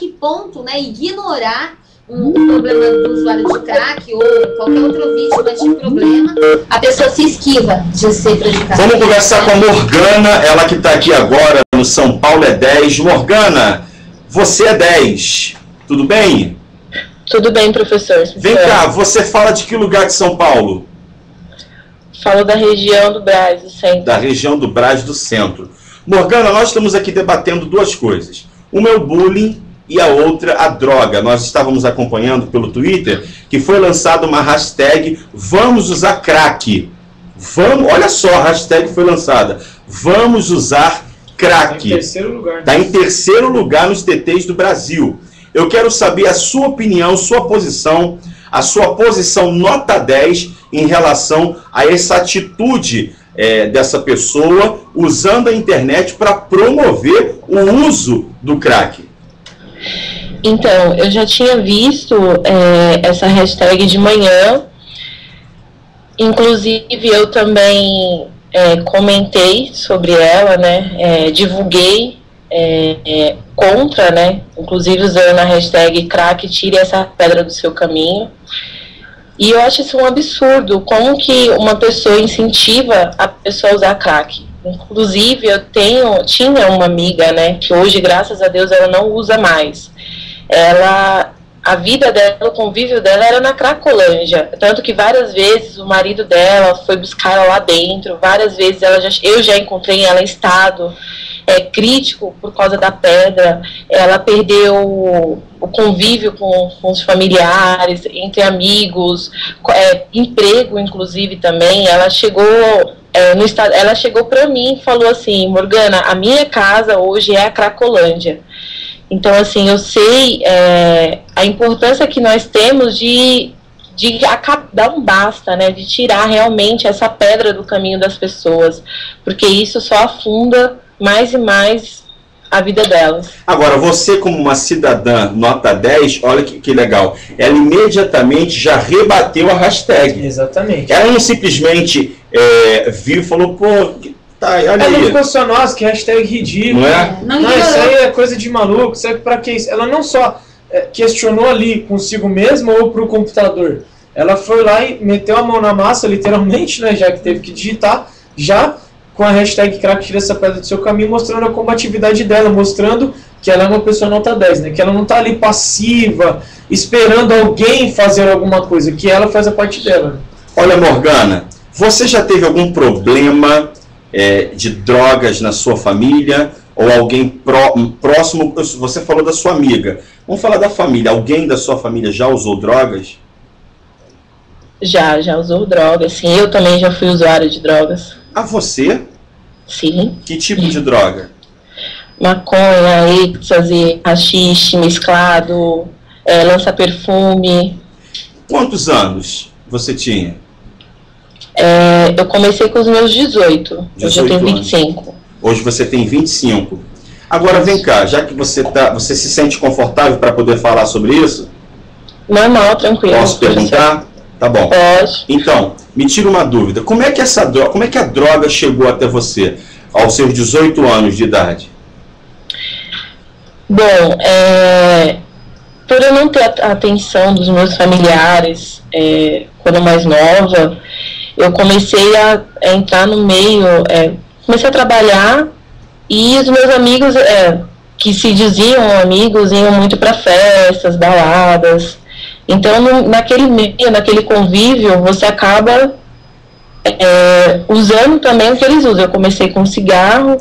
ponto, né, ignorar um problema do usuário de crack ou qualquer outra vítima de problema, a pessoa se esquiva de ser prejudicada. Vamos conversar com a Morgana, ela que está aqui agora no São Paulo é 10. Morgana, você é 10, tudo bem? Tudo bem, professor. Vem cá, você fala de que lugar de São Paulo? Falo da região do Brás, do centro. Da região do Brás, do centro. Morgana, nós estamos aqui debatendo duas coisas. Uma é o bullying e a outra a droga. Nós estávamos acompanhando pelo Twitter que foi lançada uma hashtag Vamos Usar Crack. Olha só, a hashtag foi lançada. Vamos usar crack. Está em terceiro lugar. Está em terceiro lugar nos TTs do Brasil. Eu quero saber a sua opinião, sua posição, a sua posição nota 10 em relação a essa atitude dessa pessoa usando a internet para promover o uso do crack. Então, eu já tinha visto essa hashtag de manhã, inclusive eu também comentei sobre ela, né, divulguei contra, né, inclusive usando a hashtag crack, tire essa pedra do seu caminho. E eu acho isso um absurdo, como que uma pessoa incentiva a pessoa a usar crack. Inclusive, eu tinha uma amiga, né, que hoje, graças a Deus, ela não usa mais. A vida dela, o convívio dela era na Cracolândia, tanto que várias vezes o marido dela foi buscar ela lá dentro, várias vezes eu já encontrei ela em estado crítico por causa da pedra. Ela perdeu o convívio com os familiares, entre amigos, emprego inclusive também. Ela chegou ela chegou para mim e falou assim: Morgana, a minha casa hoje é a Cracolândia. Então, assim, eu sei a importância que nós temos de de dar um basta, né, de tirar realmente essa pedra do caminho das pessoas, porque isso só afunda mais e mais a vida delas. Agora, você como uma cidadã nota 10, olha que legal, ela imediatamente já rebateu a hashtag. Exatamente. Ela não simplesmente viu e falou, pô, tá, olha ela aí. não ficou só, nossa, que hashtag ridículo. Não é? Não, isso aí é coisa de maluco, isso é pra que isso? Ela não só questionou ali consigo mesma ou pro computador, ela foi lá e meteu a mão na massa, literalmente, né, já que teve que digitar, já com a hashtag crack tira essa pedra do seu caminho, mostrando a combatividade dela, mostrando que ela é uma pessoa nota 10, né, que ela não tá ali passiva, esperando alguém fazer alguma coisa, que ela faz a parte dela. Olha, Morgana, você já teve algum problema de drogas na sua família? Ou alguém próximo? Você falou da sua amiga. Vamos falar da família. Alguém da sua família já usou drogas? Já usou drogas, sim. Eu também já fui usuária de drogas. Ah, você? Sim. Que tipo de droga? Maconha, êxtase, haxixe mesclado, lança-perfume. Quantos anos você tinha? Eu comecei com os meus 18. Hoje eu tenho 25. Anos. Hoje você tem 25. Agora vem cá, já que você se sente confortável para poder falar sobre isso? Normal, tranquilo. Posso perguntar? Tá bom. Pode. Então, me tira uma dúvida. Como é que a droga chegou até você aos seus 18 anos de idade? Bom, por eu não ter a atenção dos meus familiares quando mais nova, eu comecei a entrar no meio, comecei a trabalhar, e os meus amigos, que se diziam amigos, iam muito para festas, baladas. Então, naquele meio, naquele convívio, você acaba usando também o que eles usam. Eu comecei com cigarro,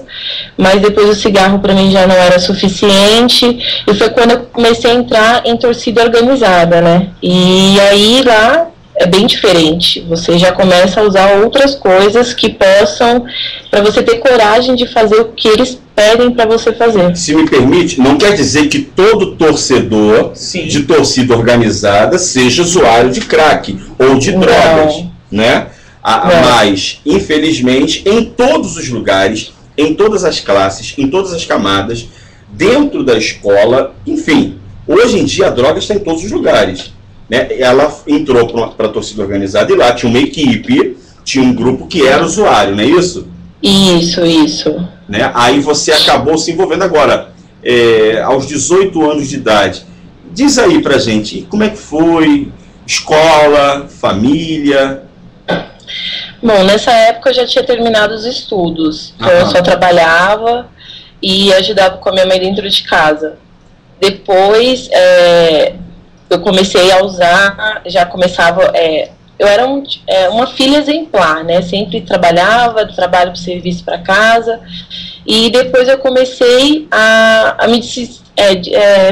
mas depois o cigarro para mim já não era suficiente, e foi quando eu comecei a entrar em torcida organizada, né? E aí lá é bem diferente, você já começa a usar outras coisas que possam, para você ter coragem de fazer o que eles pedem para você fazer. Se me permite, não quer dizer que todo torcedor Sim. de torcida organizada seja usuário de crack ou de drogas, né? Mas, infelizmente, em todos os lugares, em todas as classes, em todas as camadas, dentro da escola, enfim, hoje em dia a droga está em todos os lugares. Né? Ela entrou para a torcida organizada e lá tinha uma equipe, tinha um grupo que era usuário, não é isso? Isso. Né? Aí você acabou se envolvendo agora, aos 18 anos de idade. Diz aí pra gente, como é que foi? Escola, família? Bom, nessa época eu já tinha terminado os estudos, então eu só trabalhava e ajudava com a minha mãe dentro de casa. Depois, eu comecei a usar, já começava, eu era uma filha exemplar, né, sempre trabalhava, do trabalho para o serviço para casa, e depois eu comecei a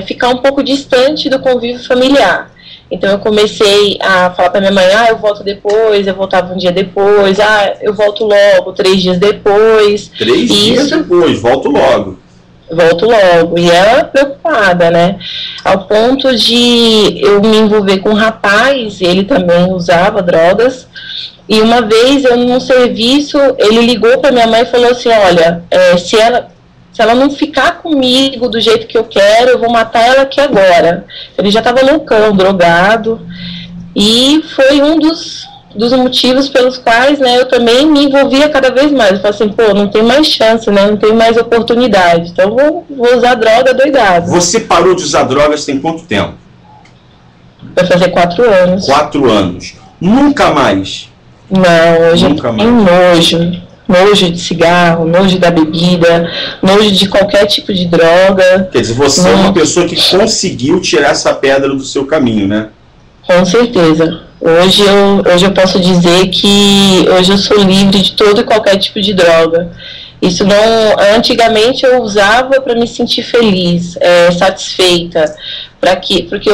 ficar um pouco distante do convívio familiar. Então eu comecei a falar para minha mãe, eu volto depois, eu voltava um dia depois, eu volto logo, 3 dias depois. 3 dias depois, volto logo. E ela preocupada, né? Ao ponto de eu me envolver com um rapaz, ele também usava drogas, e uma vez eu num serviço, ele ligou para minha mãe e falou assim, olha, se ela não ficar comigo do jeito que eu quero, eu vou matar ela aqui agora. Ele já estava loucão, drogado, e foi um dos motivos pelos quais, né, eu também me envolvia cada vez mais. Eu falei assim, não tem mais chance, né, não tem mais oportunidade, então vou usar droga doidado. Você parou de usar drogas tem quanto tempo? Vai fazer 4 anos. 4 anos. Nunca mais? Não, hoje eu tenho nojo de cigarro, nojo da bebida, nojo de qualquer tipo de droga. Quer dizer, você é uma pessoa que conseguiu tirar essa pedra do seu caminho, né? Com certeza. Hoje eu posso dizer que hoje eu sou livre de todo e qualquer tipo de droga. Isso não, antigamente eu usava para me sentir feliz, satisfeita, porque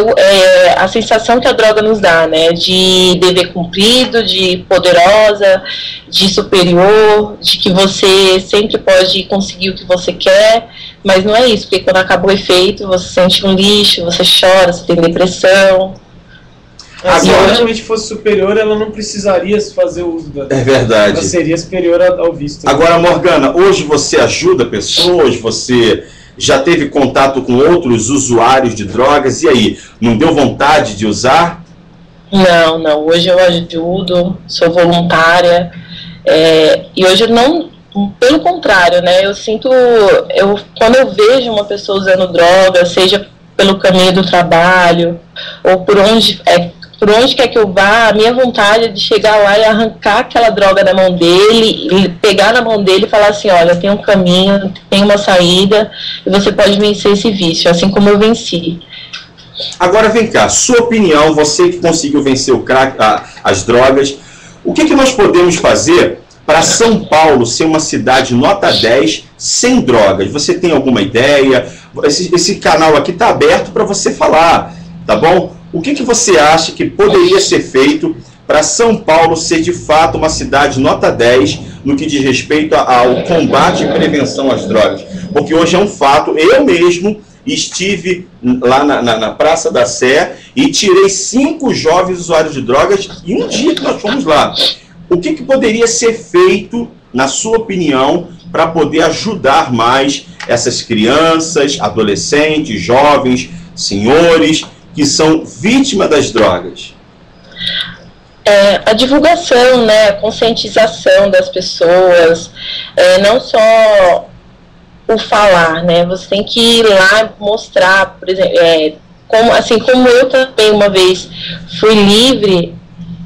a sensação que a droga nos dá, né, de dever cumprido, de poderosa, de superior, de que você sempre pode conseguir o que você quer, mas não é isso, porque quando acaba o efeito, você sente um lixo, você chora, você tem depressão. Se ela realmente fosse superior, ela não precisaria fazer uso da... É verdade. Ela seria superior ao visto. Agora, Morgana, hoje você ajuda pessoas, você já teve contato com outros usuários de drogas, e aí, não deu vontade de usar? Não. Hoje eu ajudo, sou voluntária, e hoje não, pelo contrário, né? Eu sinto, quando eu vejo uma pessoa usando droga, seja pelo caminho do trabalho, ou por onde quer que eu vá, a minha vontade é de chegar lá e arrancar aquela droga da mão dele, e pegar na mão dele e falar assim, olha, tem um caminho, tem uma saída, e você pode vencer esse vício, assim como eu venci. Agora vem cá, sua opinião, você que conseguiu vencer o crack, as drogas, o que nós podemos fazer para São Paulo ser uma cidade nota 10 sem drogas? Você tem alguma ideia? Esse canal aqui está aberto para você falar, tá bom? O que você acha que poderia ser feito para São Paulo ser de fato uma cidade nota 10 no que diz respeito ao combate e prevenção às drogas? Porque hoje é um fato, eu mesmo estive lá na Praça da Sé e tirei 5 jovens usuários de drogas em um dia que nós fomos lá. O que poderia ser feito, na sua opinião, para poder ajudar mais essas crianças, adolescentes, jovens, senhores que são vítimas das drogas? A divulgação, né, a conscientização das pessoas, não só o falar, né, você tem que ir lá mostrar, por exemplo, como eu também uma vez fui livre,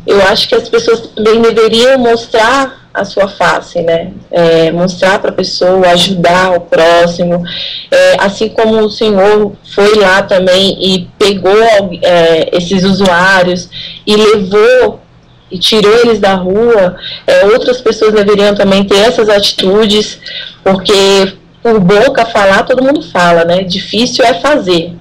eu acho que as pessoas também deveriam mostrar a sua face, né, mostrar para a pessoa, ajudar o próximo, assim como o Senhor foi lá também e pegou esses usuários e levou e tirou eles da rua, outras pessoas deveriam também ter essas atitudes, porque por boca falar, todo mundo fala, né? Difícil é fazer.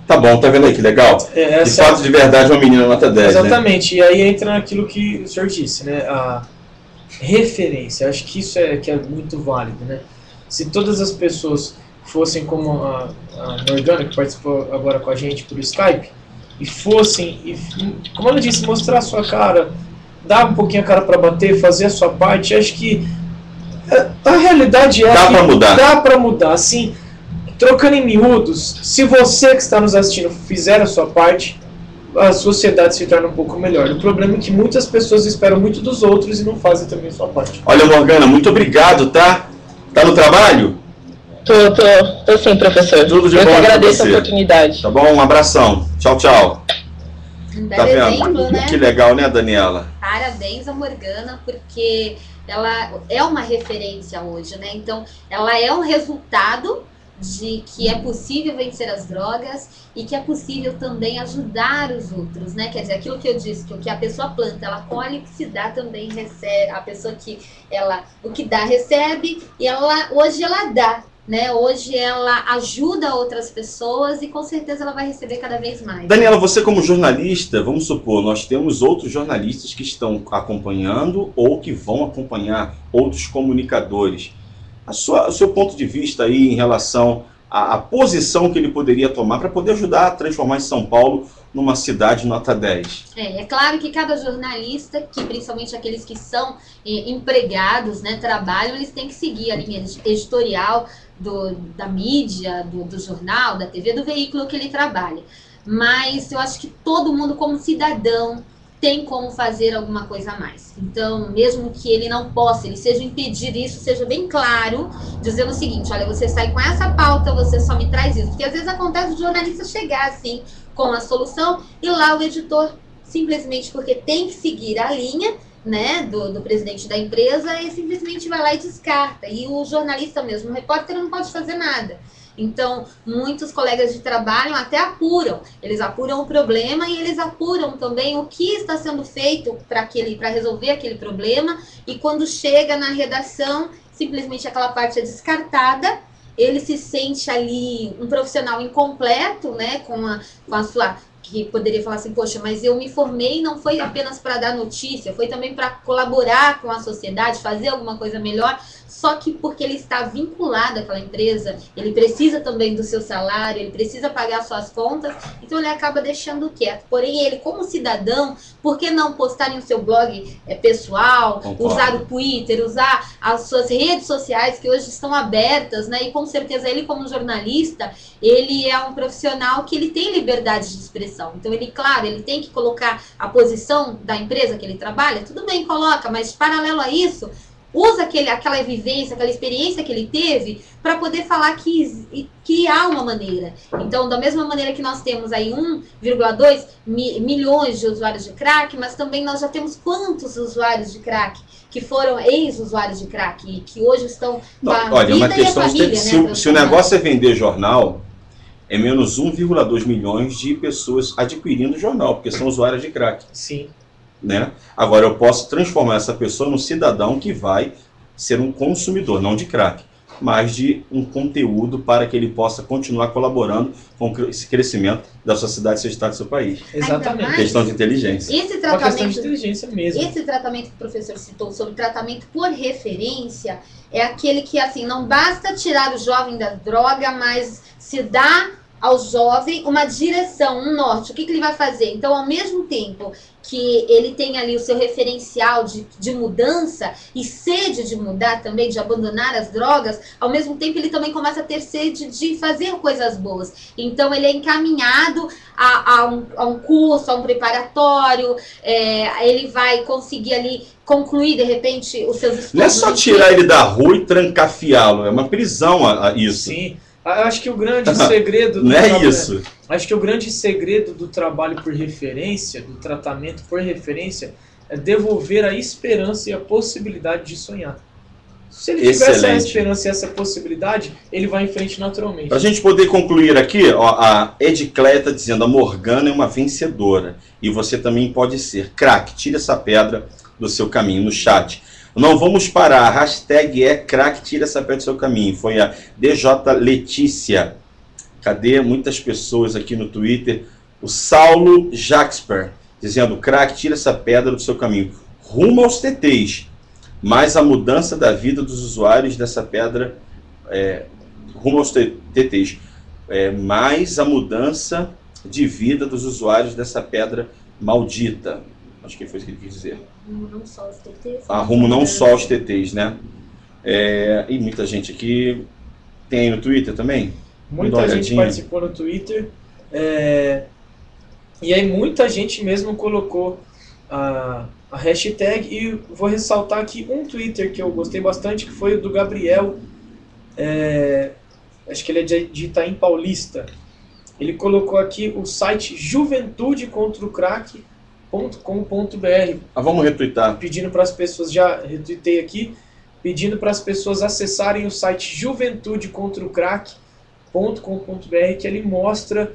Tá bom, tá vendo aí que legal? De fato, de verdade, uma menina nota 10, exatamente, né? E aí entra naquilo que o senhor disse, né? A referência, acho que isso que é muito válido, né? Se todas as pessoas fossem como a Morgana, que participou agora com a gente por Skype, e fossem, como ela disse, mostrar a sua cara, dar um pouquinho a cara para bater, fazer a sua parte, acho que a realidade dá para mudar, assim, trocando em miúdos, se você que está nos assistindo fizer a sua parte, a sociedade se torna um pouco melhor. O problema é que muitas pessoas esperam muito dos outros e não fazem também a sua parte. Olha, Morgana, muito obrigado, tá? Tá no trabalho? Tô sim, professor. Tudo de bom. Eu que agradeço a oportunidade. Tá bom? Um abração. Tchau, tchau. Tá vendo? Né? Que legal, né, Daniela? Parabéns a Morgana, porque ela é uma referência hoje, né? Então, ela é um resultado de que é possível vencer as drogas e que é possível também ajudar os outros, né? Quer dizer, aquilo que eu disse, que o que a pessoa planta, ela colhe, o que se dá também recebe. A pessoa que o que dá recebe, e hoje ela dá, né? Hoje ela ajuda outras pessoas e com certeza ela vai receber cada vez mais. Daniela, você como jornalista, vamos supor, nós temos outros jornalistas que estão acompanhando ou que vão acompanhar, outros comunicadores. O seu ponto de vista aí em relação à posição que ele poderia tomar para poder ajudar a transformar São Paulo numa cidade nota 10? É claro que cada jornalista, que principalmente aqueles que são empregados, né, trabalham, eles têm que seguir a linha editorial da mídia, do jornal, da TV, do veículo que ele trabalha. Mas eu acho que todo mundo como cidadão tem como fazer alguma coisa a mais. Então, mesmo que ele não possa, ele seja impedido, isso seja bem claro, dizendo o seguinte, olha, você sai com essa pauta, você só me traz isso. Porque às vezes acontece o jornalista chegar assim, com a solução, e lá o editor, simplesmente porque tem que seguir a linha, né, do presidente da empresa, e simplesmente vai lá e descarta. E o jornalista mesmo, o repórter não pode fazer nada. Então, muitos colegas de trabalho até apuram. Eles apuram o problema e eles apuram também o que está sendo feito para resolver aquele problema. E quando chega na redação, simplesmente aquela parte é descartada. Ele se sente ali um profissional incompleto, né, com a sua que poderia falar assim, poxa, mas eu me formei não foi apenas para dar notícia, foi também para colaborar com a sociedade, fazer alguma coisa melhor, só que porque ele está vinculado àquela empresa, ele precisa também do seu salário, ele precisa pagar suas contas, então ele acaba deixando quieto. Porém, ele, como cidadão, por que não postar em seu blog pessoal, usar o Twitter, usar as suas redes sociais que hoje estão abertas, né? E com certeza ele, como jornalista, ele é um profissional que ele tem liberdade de expressão. Então ele, claro, ele tem que colocar a posição da empresa que ele trabalha, tudo bem, coloca, mas paralelo a isso, usa aquela vivência, aquela experiência que ele teve para poder falar que há uma maneira. Então, da mesma maneira que nós temos aí 1,2 milhões de usuários de crack, mas também nós já temos quantos usuários de crack que foram ex-usuários de crack e que hoje estão olha, uma questão de se o negócio é vender jornal, é menos 1,2 milhões de pessoas adquirindo jornal, porque são usuários de crack. Sim. Né? Agora, eu posso transformar essa pessoa num cidadão que vai ser um consumidor, não de crack, mas de um conteúdo para que ele possa continuar colaborando com esse crescimento da sua cidade, seu estado, seu país. Exatamente. Questão de inteligência. Esse tratamento, uma questão de inteligência mesmo. Esse tratamento que o professor citou sobre tratamento por referência é aquele que, assim, não basta tirar o jovem da droga, mas se dá ao jovem uma direção, um norte. O que ele vai fazer? Então, ao mesmo tempo que ele tem ali o seu referencial de mudança e sede de mudar também, de abandonar as drogas, ao mesmo tempo ele também começa a ter sede de fazer coisas boas. Então ele é encaminhado a um curso, a um preparatório, ele vai conseguir ali concluir de repente os seus estudos. Não é só tirar ele da rua e trancafiá-lo, é uma prisão isso. Sim. Acho que o grande segredo não é isso. Acho que o grande segredo do trabalho por referência, do tratamento por referência, é devolver a esperança e a possibilidade de sonhar. Se ele tiver essa esperança e essa possibilidade, ele vai em frente naturalmente. Para a gente poder concluir aqui, ó, a Edicléia está dizendo: a Morgana é uma vencedora e você também pode ser. Craque, tire essa pedra do seu caminho, no chat. Não vamos parar, a hashtag é craque, tira essa pedra do seu caminho. Foi a DJ Letícia. Cadê muitas pessoas aqui no Twitter? O Saulo Jaxper, dizendo: craque, tira essa pedra do seu caminho. Rumo aos TTs. Mas a mudança da vida dos usuários dessa pedra, rumo aos TTs. Mais a mudança de vida dos usuários dessa pedra maldita. Acho que foi isso que ele quis dizer. Rumo não só aos TTs. Rumo não só aos TTs, né? E muita gente aqui. Tem aí no Twitter também? Muita gente participou no Twitter. E aí muita gente mesmo colocou a hashtag. E vou ressaltar aqui um Twitter que eu gostei bastante, que foi o do Gabriel. Acho que ele é de Itaim Paulista. Ele colocou aqui o site Juventude contra o Crack. .com.br. Vamos retweetar. Pedindo para as pessoas, já retuitei aqui, pedindo para as pessoas acessarem o site juventudecontrocrack.com.br, que ele mostra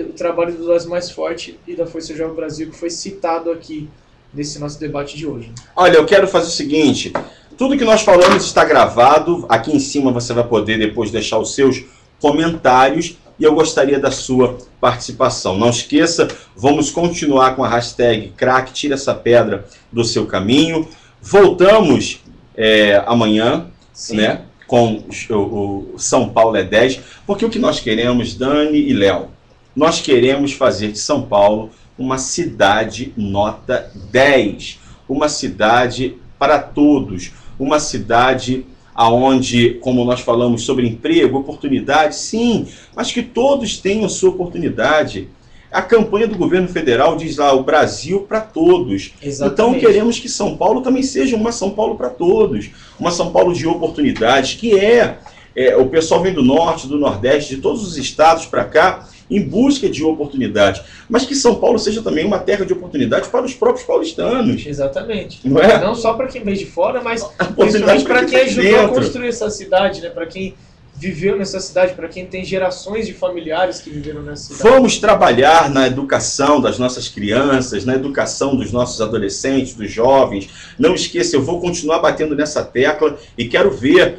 o trabalho do Dose Mais Forte e da Força Jovem Brasil, que foi citado aqui nesse nosso debate de hoje. Olha, eu quero fazer o seguinte: tudo que nós falamos está gravado, aqui em cima você vai poder depois deixar os seus comentários. E eu gostaria da sua participação. Não esqueça, vamos continuar com a hashtag craque, tira essa pedra do seu caminho. Voltamos amanhã, né, com o São Paulo é 10, porque o que nós queremos, Dani e Léo, nós queremos fazer de São Paulo uma cidade nota 10, uma cidade para todos, uma cidade aonde, como nós falamos sobre emprego, oportunidade, sim, mas que todos tenham sua oportunidade. A campanha do governo federal diz lá: o Brasil para todos. Exatamente. Então queremos que São Paulo também seja uma São Paulo para todos, uma São Paulo de oportunidades, que o pessoal vem do norte, do nordeste, de todos os estados para cá, em busca de oportunidade, mas que São Paulo seja também uma terra de oportunidade para os próprios paulistanos. Exatamente. Não é? Não só para quem veio de fora, mas principalmente para quem ajudou a construir essa cidade, né? Para quem viveu nessa cidade, para quem tem gerações de familiares que viveram nessa cidade. Vamos trabalhar na educação das nossas crianças, na educação dos nossos adolescentes, dos jovens. Não esqueça, eu vou continuar batendo nessa tecla e quero ver,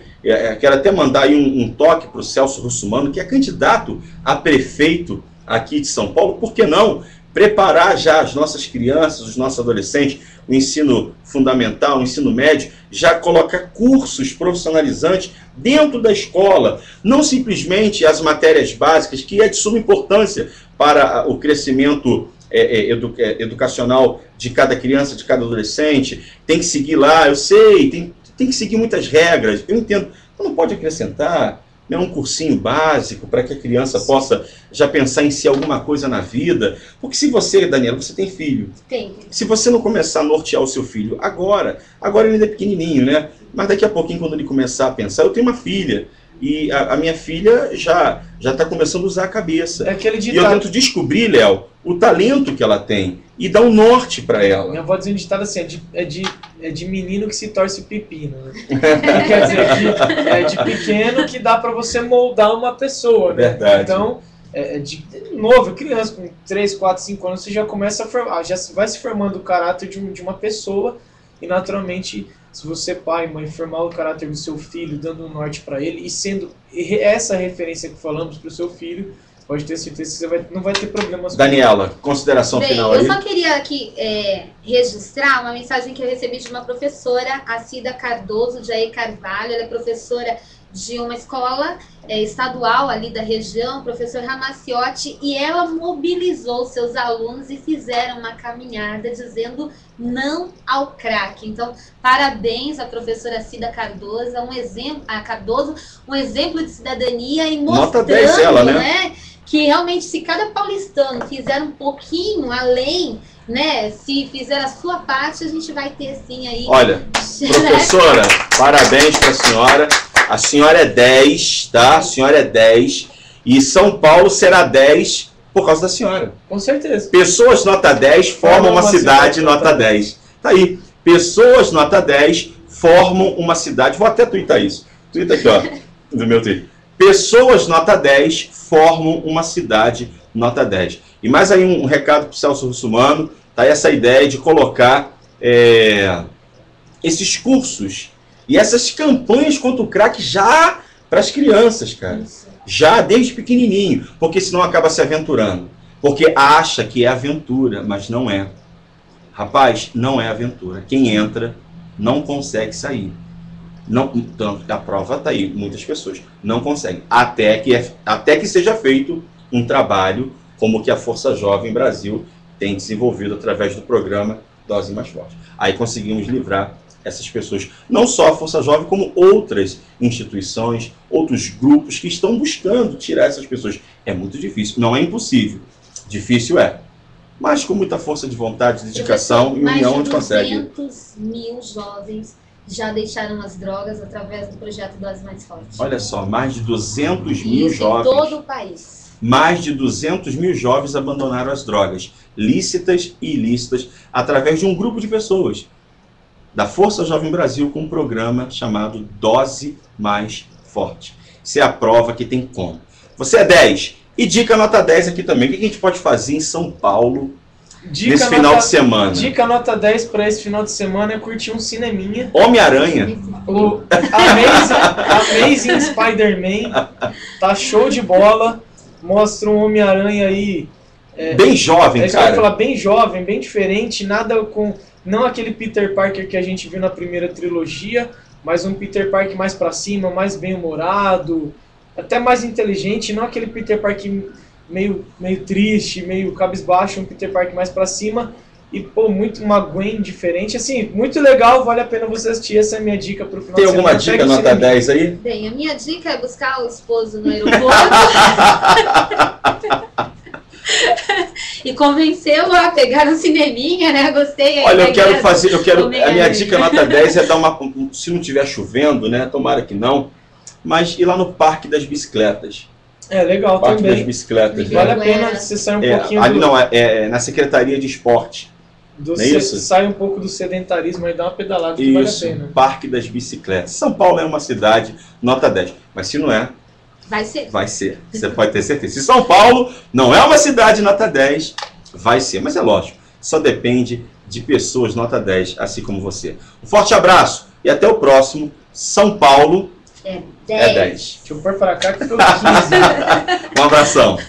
quero até mandar aí um toque para o Celso Russumano, que é candidato a prefeito aqui de São Paulo, por que não preparar já as nossas crianças, os nossos adolescentes, o ensino fundamental, o ensino médio, já colocar cursos profissionalizantes dentro da escola, não simplesmente as matérias básicas, que é de suma importância para o crescimento educacional de cada criança, de cada adolescente. Tem que seguir lá, eu sei, tem que seguir muitas regras, eu entendo, não pode acrescentar um cursinho básico para que a criança possa já pensar em si alguma coisa na vida. Porque se você, Daniela, você tem filho. Tem. Se você não começar a nortear o seu filho agora ele ainda é pequenininho, né? Mas daqui a pouquinho, quando ele começar a pensar, eu tenho uma filha. E a minha filha já está começando a usar a cabeça. É aquele ditado. E eu tento descobrir, Léo, o talento que ela tem e dar um norte para ela. Minha avó dizia um ditado assim, é de menino que se torce pepino. Né? Quer dizer, é de pequeno que dá para você moldar uma pessoa. Né? Verdade. Então, de novo, criança com 3, 4, 5 anos, você já começa a formar, já vai se formando o caráter de uma pessoa e naturalmente... Se você, pai e mãe, formar o caráter do seu filho, dando um norte para ele, e sendo essa referência que falamos para o seu filho, pode ter certeza que você não vai ter problemas. Daniela, consideração final aí. Eu só queria aqui registrar uma mensagem que eu recebi de uma professora, a Cida Cardoso, de Aê Carvalho. Ela é professora de uma escola estadual ali da região, professor Ramaciotti, e ela mobilizou seus alunos e fizeram uma caminhada dizendo não ao crack. Então, parabéns à professora Cida Cardoso, um exemplo de cidadania e mostrando, Nota 10 ela, né? Que realmente se cada paulistano fizer um pouquinho além, né, se fizer a sua parte, a gente vai ter sim aí... Olha, professora, parabéns para a senhora. A senhora é 10, tá? A senhora é 10. E São Paulo será 10 por causa da senhora. Com certeza. Pessoas nota 10 formam uma cidade nota 10. Tá aí. Pessoas nota 10 formam uma cidade. Vou até twittar isso. Twitta aqui, ó. Do meu Twitter. Pessoas nota 10 formam uma cidade nota 10. E mais aí um recado para o Celso Russumano. Tá aí essa ideia de colocar esses cursos e essas campanhas contra o crack já para as crianças, cara. Já desde pequenininho. Porque senão acaba se aventurando. Porque acha que é aventura, mas não é. Rapaz, não é aventura. Quem entra não consegue sair. Não, tanto que a prova está aí. Muitas pessoas não conseguem. Até que seja feito um trabalho como que a Força Jovem Brasil tem desenvolvido através do programa Dose Mais Forte. Aí conseguimos livrar essas pessoas, não só a Força Jovem, como outras instituições, outros grupos que estão buscando tirar essas pessoas. É muito difícil, não é impossível, difícil é, mas com muita força de vontade, dedicação e união a gente consegue. Mais de 200 mil jovens já deixaram as drogas através do projeto Dose Mais Forte. Olha só, mais de 200 mil jovens. Em todo o país. Mais de 200 mil jovens abandonaram as drogas, lícitas e ilícitas, através de um grupo de pessoas da Força Jovem Brasil com um programa chamado Dose Mais Forte. Isso é a prova que tem como. Você é 10. E dica nota 10 aqui também. O que a gente pode fazer em São Paulo nesse final de semana? Dica nota 10 para esse final de semana é curtir um cineminha. Homem-Aranha. O Amazing Spider-Man. Tá show de bola. Mostra um Homem-Aranha aí... bem jovem, cara. Eu ia falar bem jovem, bem diferente. Nada com... Não aquele Peter Parker que a gente viu na primeira trilogia, mas um Peter Parker mais pra cima, mais bem-humorado, até mais inteligente, não aquele Peter Parker meio triste, meio cabisbaixo, um Peter Parker mais pra cima, e pô, uma Gwen diferente, assim, muito legal, vale a pena você assistir, essa é a minha dica pro final de semana. Tem alguma dica nota 10 aí? Bem, a minha dica é buscar o esposo no aeroporto. E convenceu a pegar um cineminha, né? Gostei. Olha, a minha dica nota 10 é dar se não estiver chovendo, né? Tomara que não, mas ir lá no Parque das Bicicletas. É legal Parque também. Das Bicicletas. Vale a pena você sair um pouquinho ali na Secretaria de Esporte. Não é isso? Sai um pouco do sedentarismo e dá uma pedalada que isso, vale a pena. Parque das Bicicletas. São Paulo é uma cidade nota 10, mas se não é, vai ser. Vai ser. Você pode ter certeza. Se São Paulo não é uma cidade nota 10, vai ser. Mas é lógico, só depende de pessoas nota 10, assim como você. Um forte abraço e até o próximo. São Paulo é 10. É 10. Deixa eu pôr pra cá que foi 15. Um abração.